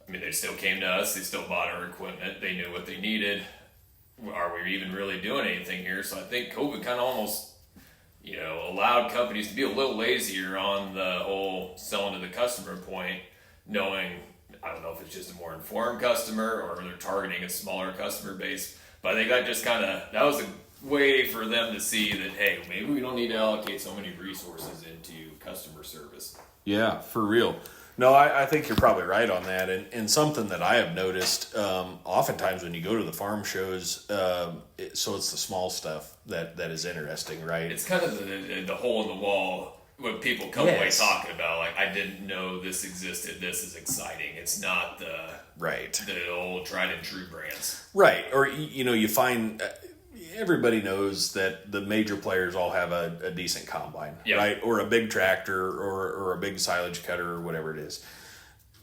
I mean, they still came to us, they still bought our equipment, they knew what they needed. Are we even really doing anything here? So I think COVID kind of almost, allowed companies to be a little lazier on the whole selling to the customer point, knowing, I don't know if it's just a more informed customer or they're targeting a smaller customer base. But I think that just that was a way for them to see that, hey, maybe we don't need to allocate so many resources into customer service. Yeah, for real. No, I think you're probably right on that. And something that I have noticed, oftentimes when you go to the farm shows, so it's the small stuff that is interesting, right? It's kind of the hole in the wall when people come away talking about, like, I didn't know this existed, this is exciting. It's not the old tried and true brands. Right. Or, you find... everybody knows that the major players all have a decent combine, right? Or a big tractor or a big silage cutter or whatever it is.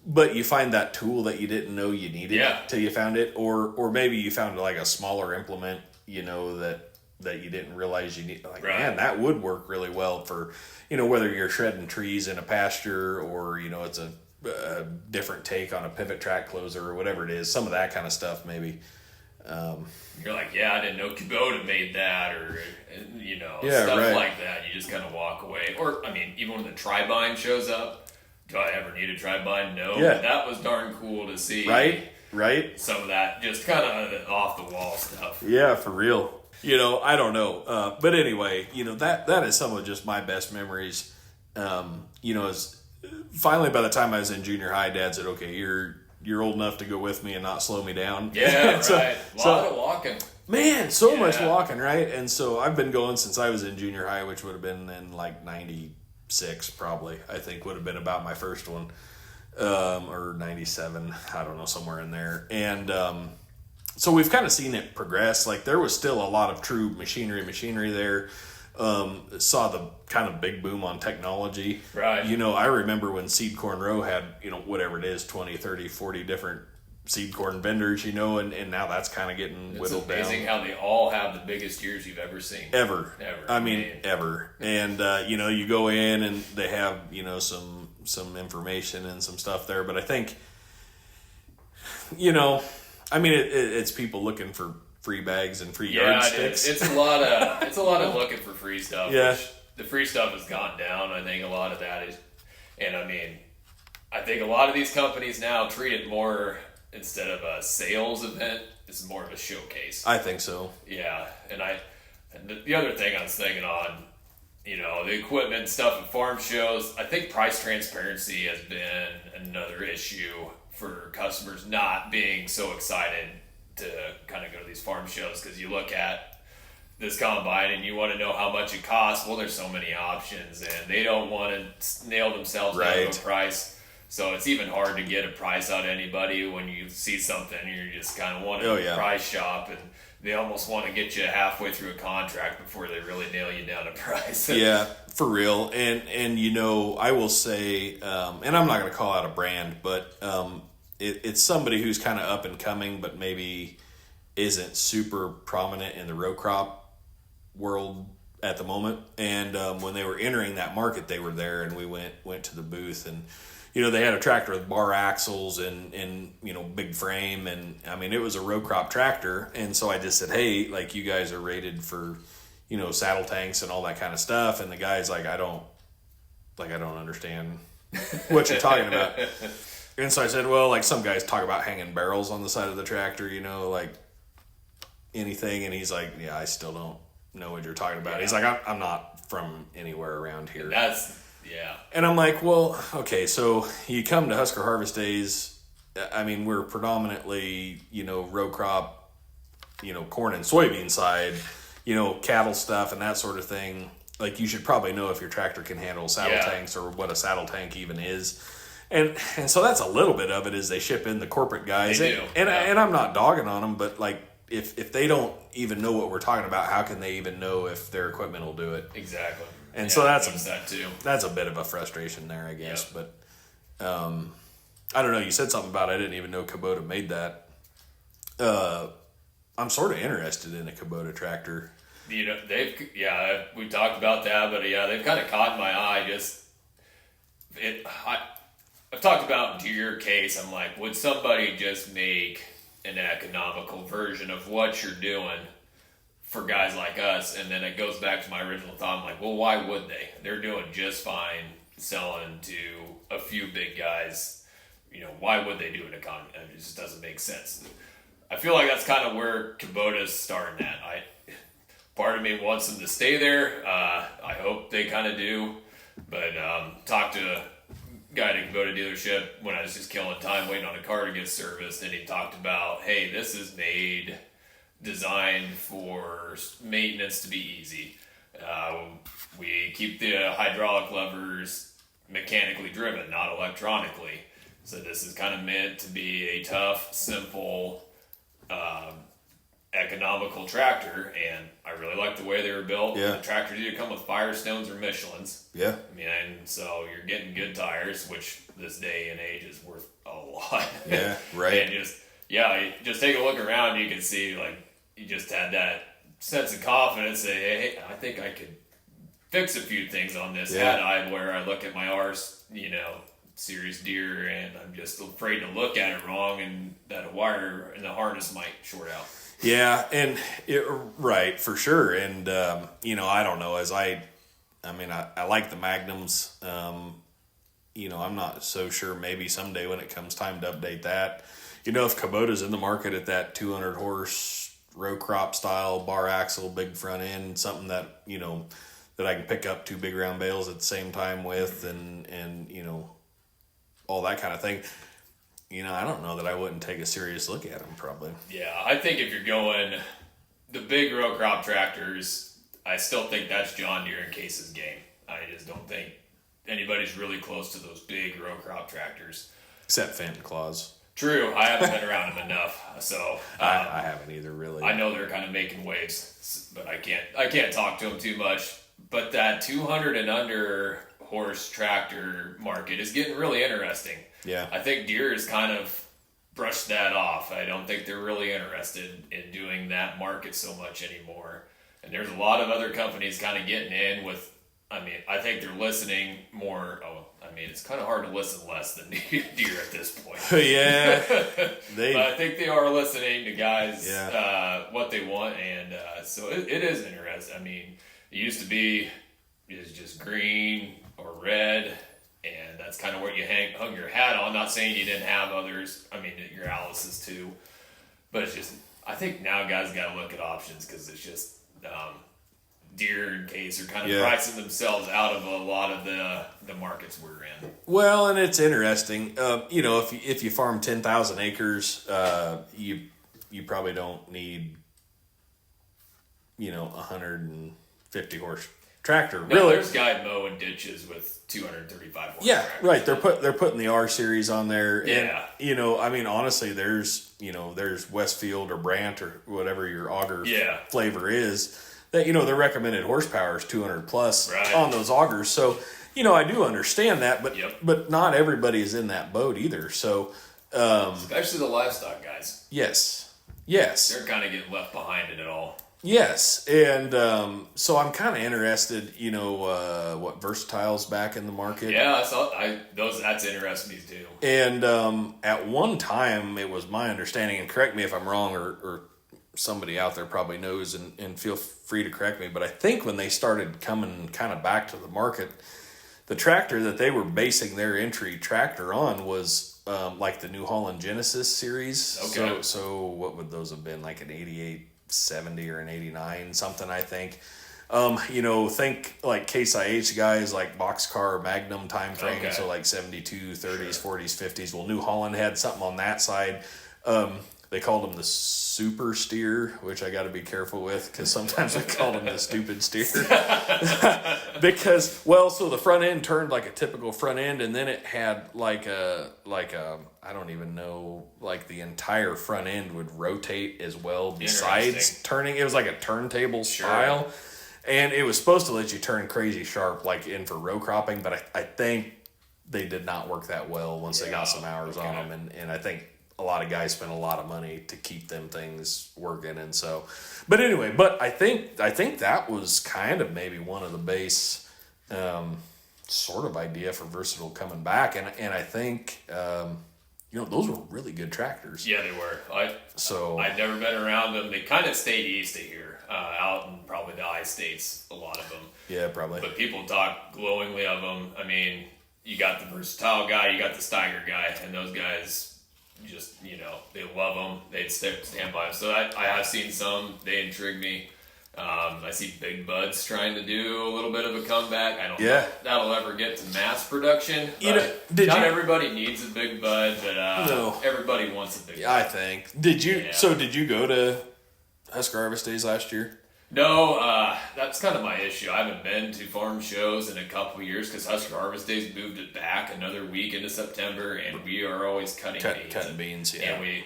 But you find that tool that you didn't know you needed till you found it. Or maybe you found like a smaller implement, that you didn't realize you need. Like, man, that would work really well for, whether you're shredding trees in a pasture or, it's a different take on a pivot track closer or whatever it is. Some of that kind of stuff maybe. You're like, I didn't know Kubota made that, or stuff like that. You just kind of walk away. Or, I mean, even when the Tri-Bind shows up, do I ever need a Tri-Bind? No. Yeah. But that was darn cool to see. Right. Some of that just kind of off the wall stuff. Yeah, for real. I don't know. But anyway, that is some of just my best memories. Is finally by the time I was in junior high, Dad said, okay, you're old enough to go with me and not slow me down. Yeah, right. A lot of walking. Man, so much walking, right? And so I've been going since I was in junior high, which would have been in like 96 probably, I think would have been about my first one. Or 97, I don't know, somewhere in there. And so we've kind of seen it progress. Like, there was still a lot of true machinery there. Saw the kind of big boom on technology. Right. I remember when Seed Corn Row had, whatever it is, 20, 30, 40 different seed corn vendors, and now that's kind of getting whittled down. It's amazing how they all have the biggest ears you've ever seen. Ever. I mean, ever. And, you go in and they have, some information and some stuff there. But I think, it's people looking for free bags and free yardsticks. It's a lot of looking for free stuff. Yeah. Which the free stuff has gone down. I think a lot of that is, and I think a lot of these companies now treat it more, instead of a sales event, it's more of a showcase. I think so. Yeah. And the other thing I was thinking on, the equipment stuff at farm shows, I think price transparency has been another issue for customers not being so excited to kind of go to these farm shows, because you look at this combine and you want to know how much it costs. Well, there's so many options, and they don't want to nail themselves down to a price. So it's even hard to get a price out of anybody when you see something and you just kind of want to price shop, and they almost want to get you halfway through a contract before they really nail you down a price. Yeah, for real. And I will say, and I'm not going to call out a brand, but it's somebody who's kind of up and coming, but maybe isn't super prominent in the row crop world at the moment. And when they were entering that market, they were there, and we went to the booth, and they had a tractor with bar axles and big frame, and it was a row crop tractor. And so I just said, hey, like, you guys are rated for saddle tanks and all that kind of stuff. And the guy's like, I don't understand what you're talking about. And so I said, well, like, some guys talk about hanging barrels on the side of the tractor, like anything. And he's like, yeah, I still don't know what you're talking about. Yeah. He's like, I'm not from anywhere around here. And I'm like, well, okay, so you come to Husker Harvest Days. We're predominantly, row crop, corn and soybean side, cattle stuff and that sort of thing. Like, you should probably know if your tractor can handle saddle tanks, or what a saddle tank even is. And so that's a little bit of it, is they ship in the corporate guys. They do. And I'm not dogging on them, but like, if they don't even know what we're talking about, how can they even know if their equipment will do it? Exactly. And so that's that too. That's a bit of a frustration there, I guess. Yep. But I don't know. You said something about I didn't even know Kubota made that. I'm sort of interested in a Kubota tractor. You know, we talked about that, but they've kind of caught my eye. I've talked about Deere case. I'm like, would somebody just make an economical version of what you're doing for guys like us? And then it goes back to my original thought. I'm like, well, why would they? They're doing just fine selling to a few big guys. You know, why would they do an economy? It just doesn't make sense. I feel like that's kind of where Kubota's starting at. Part of me wants them to stay there. I hope they kind of do. But talked to a guy at a Kubota dealership when I was just killing time waiting on a car to get serviced, and he talked about, hey, this is designed for maintenance to be easy. We keep the hydraulic levers mechanically driven, not electronically. So this is kind of meant to be a tough, simple, economical tractor, and I really like the way they were built. Yeah. The tractors either come with Firestones or Michelins. Yeah. I mean, and so you're getting good tires, which this day and age is worth a lot. Yeah, right. And just take a look around, you can see, like, you just had that sense of confidence, say, hey, I think I could fix a few things on this. Had I, where I look at my series Deere, and I'm just afraid to look at it wrong, and that a wire in the harness might short out. Yeah, and right, for sure. And I don't know. I like the Magnums. I'm not so sure. Maybe someday when it comes time to update that, if Kubota's in the market at that 200 horse row crop style bar axle, big front end, something that that I can pick up 2 big round bales at the same time with, and all that kind of thing. I don't know that I wouldn't take a serious look at them, probably. Yeah, I think if you're going the big row crop tractors, I still think that's John Deere and Case's game. I just don't think anybody's really close to those big row crop tractors. Except Fenton Claus. True, I haven't been around them enough, so I haven't either, really. I know they're kind of making waves, but I can't talk to them too much. But that 200 and under horse tractor market is getting really interesting. Yeah. I think Deere has kind of brushed that off. I don't think they're really interested in doing that market so much anymore. And there's a lot of other companies kind of getting in with, I think they're listening more. It's kind of hard to listen less than Deere at this point. Yeah. But I think they are listening to guys, what they want. And so it is interesting. It used to be just green or red, and that's kind of what you hung your hat on. Not saying you didn't have others. Your Alice's too. But it's just, I think now guys got to look at options, because it's just Deere and Case are kind of pricing themselves out of a lot of the markets we're in. Well, and it's interesting. If you farm 10,000 acres, you probably don't need 150 horse tractor. No, really, there's guys mowing ditches with 235 horse yeah, tractors. right. They're putting the R series on there. Yeah. And, honestly, there's Westfield or Brandt or whatever your auger flavor is, that, their recommended horsepower is 200 plus on those augers. So, I do understand that, but not everybody is in that boat either. So, especially the livestock guys. Yes. They're kind of getting left behind in it all. Yes, and so I'm kind of interested, what Versatile's back in the market. Yeah, I saw that's interesting me too. And at one time, it was my understanding, and correct me if I'm wrong, or somebody out there probably knows, and feel free to correct me, but I think when they started coming kind of back to the market, the tractor that they were basing their entry tractor on was like the New Holland Genesis series. Okay. So what would those have been, like an 8870 or an 89 something, I think. Think like Case IH guys, like boxcar Magnum time frame. Okay. So like 72 30s, 40s, 50s. Well, New Holland had something on that side. They called them the super steer, which I got to be careful with, because sometimes I call them the stupid steer. Because, so the front end turned like a typical front end, and then it had like a I don't even know, like the entire front end would rotate as well besides turning. It was like a turntable style. And it was supposed to let you turn crazy sharp, like in for row cropping, but I think they did not work that well once they got some hours on them. And I think a lot of guys spent a lot of money to keep them things working. And so, but anyway, I think that was kind of maybe one of the base sort of idea for Versatile coming back. And I think, those were really good tractors. Yeah, they were. I'd never been around them. They kind of stayed east of here, out in probably the I-States, a lot of them. Yeah, probably. But people talk glowingly of them. I mean, you got the Versatile guy, you got the Steiger guy, and those guys just, they love them. They'd stand by them. So I have seen some. They intrigue me. I see Big Bud's trying to do a little bit of a comeback. I don't know if that'll ever get to mass production. Not everybody needs a Big Bud, but everybody wants a Big Bud. I think. Did you go to Husker Harvest Days last year? No, that's kind of my issue. I haven't been to farm shows in a couple of years because Husker Harvest Days moved it back another week into September, and we are always cutting beans. Yeah. And we,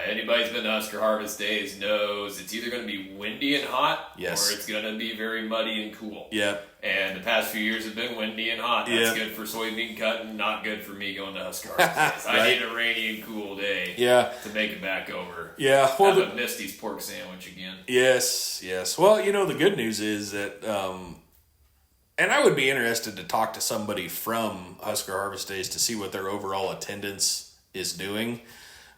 anybody's been to Husker Harvest Days knows it's either going to be windy and hot, or it's going to be very muddy and cool. Yep. And the past few years have been windy and hot. That's good for soybean cutting, not good for me going to Husker Harvest Days. I need a rainy and cool day to make it back over. Yeah. Well, have a Misty's pork sandwich again. Yes. Well, the good news is that, and I would be interested to talk to somebody from Husker Harvest Days to see what their overall attendance is doing.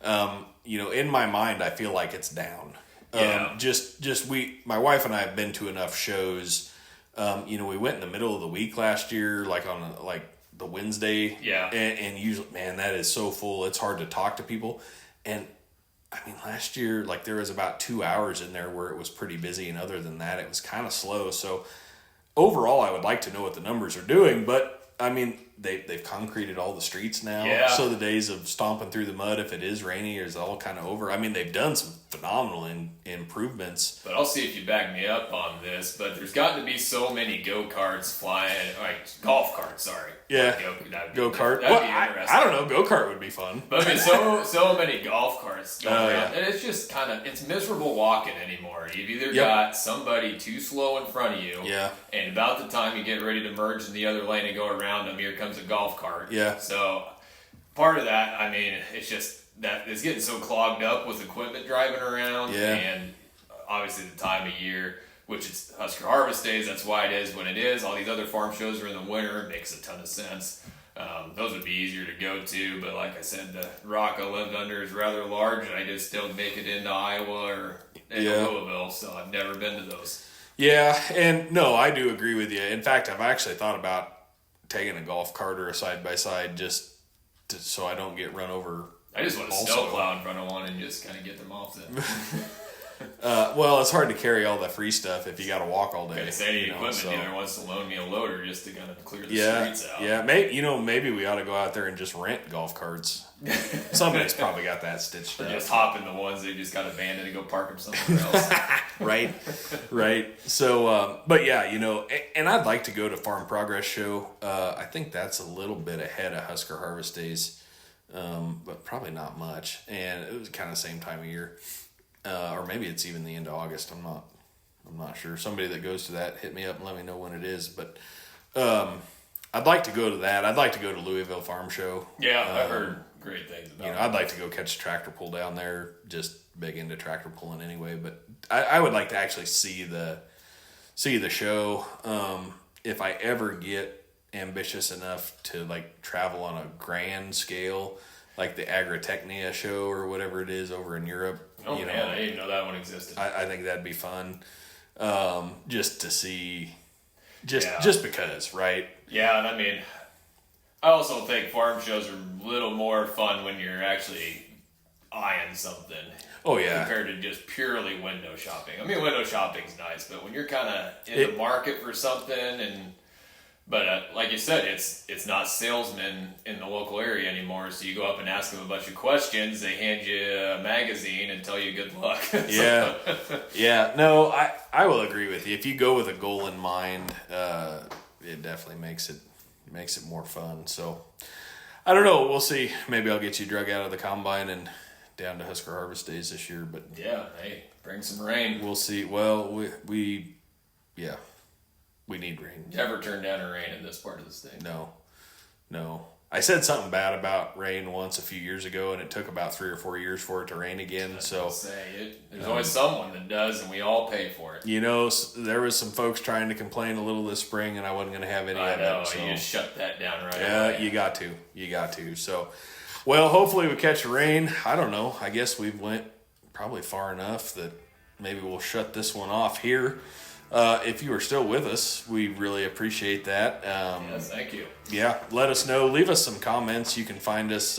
In my mind, I feel like it's down. My wife and I have been to enough shows. We went in the middle of the week last year, like on the Wednesday. Yeah. And usually, man, that is so full. It's hard to talk to people. And I mean, last year, there was about 2 hours in there where it was pretty busy. And other than that, it was kind of slow. So overall, I would like to know what the numbers are doing, but I mean, they've concreted all the streets now. Yeah. So the days of stomping through the mud, if it is rainy, is all kind of over. I mean, they've done some phenomenal improvements. But I'll see if you back me up on this. But there's got to be so many go-karts flying, golf carts, sorry. Yeah. Go-kart. That'd be interesting. I don't know. Go-kart would be fun. But I mean, so many golf carts going around. And it's just it's miserable walking anymore. You've either got somebody too slow in front of you. Yeah. And about the time you get ready to merge in the other lane and go around them, here comes a golf cart. Yeah. So part of that, I mean, it's just that it's getting so clogged up with equipment driving around. Yeah. And obviously the time of year, which is Husker Harvest Days, that's why it is when it is. All these other farm shows are in the winter. It makes a ton of sense. Those would be easier to go to, but like I said, the rock I lived under is rather large, and I just don't make it into Iowa or Louisville, so I've never been to those. Yeah, and no, I do agree with you. In fact, I've actually thought about taking a golf cart or a side-by-side so I don't get run over. I just want to snowplow in front of one and just kind of get them off then. Well, it's hard to carry all the free stuff if you got to walk all day. Any equipment dealer wants to loan me a loader just to kind of clear the streets out. Yeah, maybe we ought to go out there and just rent golf carts. Somebody's probably got that stitched up. Just hop in the ones they just got abandoned and go park them somewhere else. Right. So, but yeah, and I'd like to go to Farm Progress Show. I think that's a little bit ahead of Husker Harvest Days, but probably not much. And it was kind of the same time of year. Or maybe it's even the end of August. I'm not sure. Somebody that goes to that, hit me up and let me know when it is. But I'd like to go to that. I'd like to go to Louisville Farm Show. Yeah, I've heard great things about it. I'd like to go catch a tractor pull down there. Just big into tractor pulling anyway. But I would like to actually see the show. If I ever get ambitious enough to travel on a grand scale, like the Agritechnia show or whatever it is over in Europe. Oh, man, I didn't even know that one existed. I think that'd be fun, just to see, just because, right? Yeah, and I mean, I also think farm shows are a little more fun when you're actually eyeing something. Oh, yeah. Compared to just purely window shopping. I mean, window shopping's nice, but when you're kind of in the market for something But like you said, it's not salesmen in the local area anymore. So you go up and ask them a bunch of questions. They hand you a magazine and tell you good luck. Yeah, yeah. No, I will agree with you. If you go with a goal in mind, it definitely makes it more fun. So I don't know. We'll see. Maybe I'll get you drug out of the combine and down to Husker Harvest Days this year. But Yeah, hey, bring some rain. we'll see. Well, we need rain. Never turn down a rain in this part of the state. No. I said something bad about rain once a few years ago, and it took about 3 or 4 years for it to rain again. So, There's always someone that does, and we all pay for it. there was some folks trying to complain a little this spring, and I wasn't going to have any I of know, it. So, you just shut that down right yeah, away. you got to. So, well, hopefully we catch the rain. I don't know. I guess we went probably far enough that maybe we'll shut this one off here. If you are still with us, we really appreciate that. Yes, thank you. Yeah, let us know. Leave us some comments. You can find us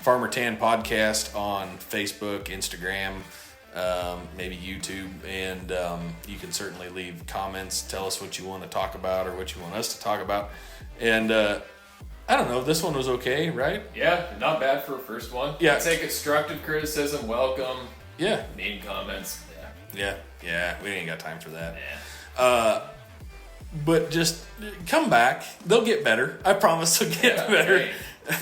Farmer Tan Podcast on Facebook, Instagram, maybe YouTube, and you can certainly leave comments. Tell us what you want to talk about or what you want us to talk about. And I don't know, this one was okay, right? Yeah, not bad for a first one. Yeah. Take constructive criticism, welcome. Yeah. Mean comments. Yeah, we ain't got time for that. Yeah. But just come back. They'll get better. I promise they'll get better. Hey,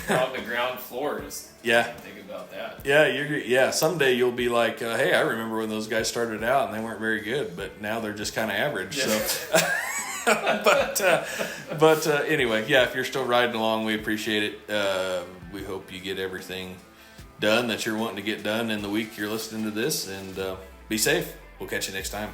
you're on the ground floor. Just Yeah. think about that. Yeah, someday you'll be like, hey, I remember when those guys started out and they weren't very good, but now they're just kind of average. Yeah. So, but anyway, yeah, if you're still riding along, we appreciate it. We hope you get everything done that you're wanting to get done in the week you're listening to this, and be safe. We'll catch you next time.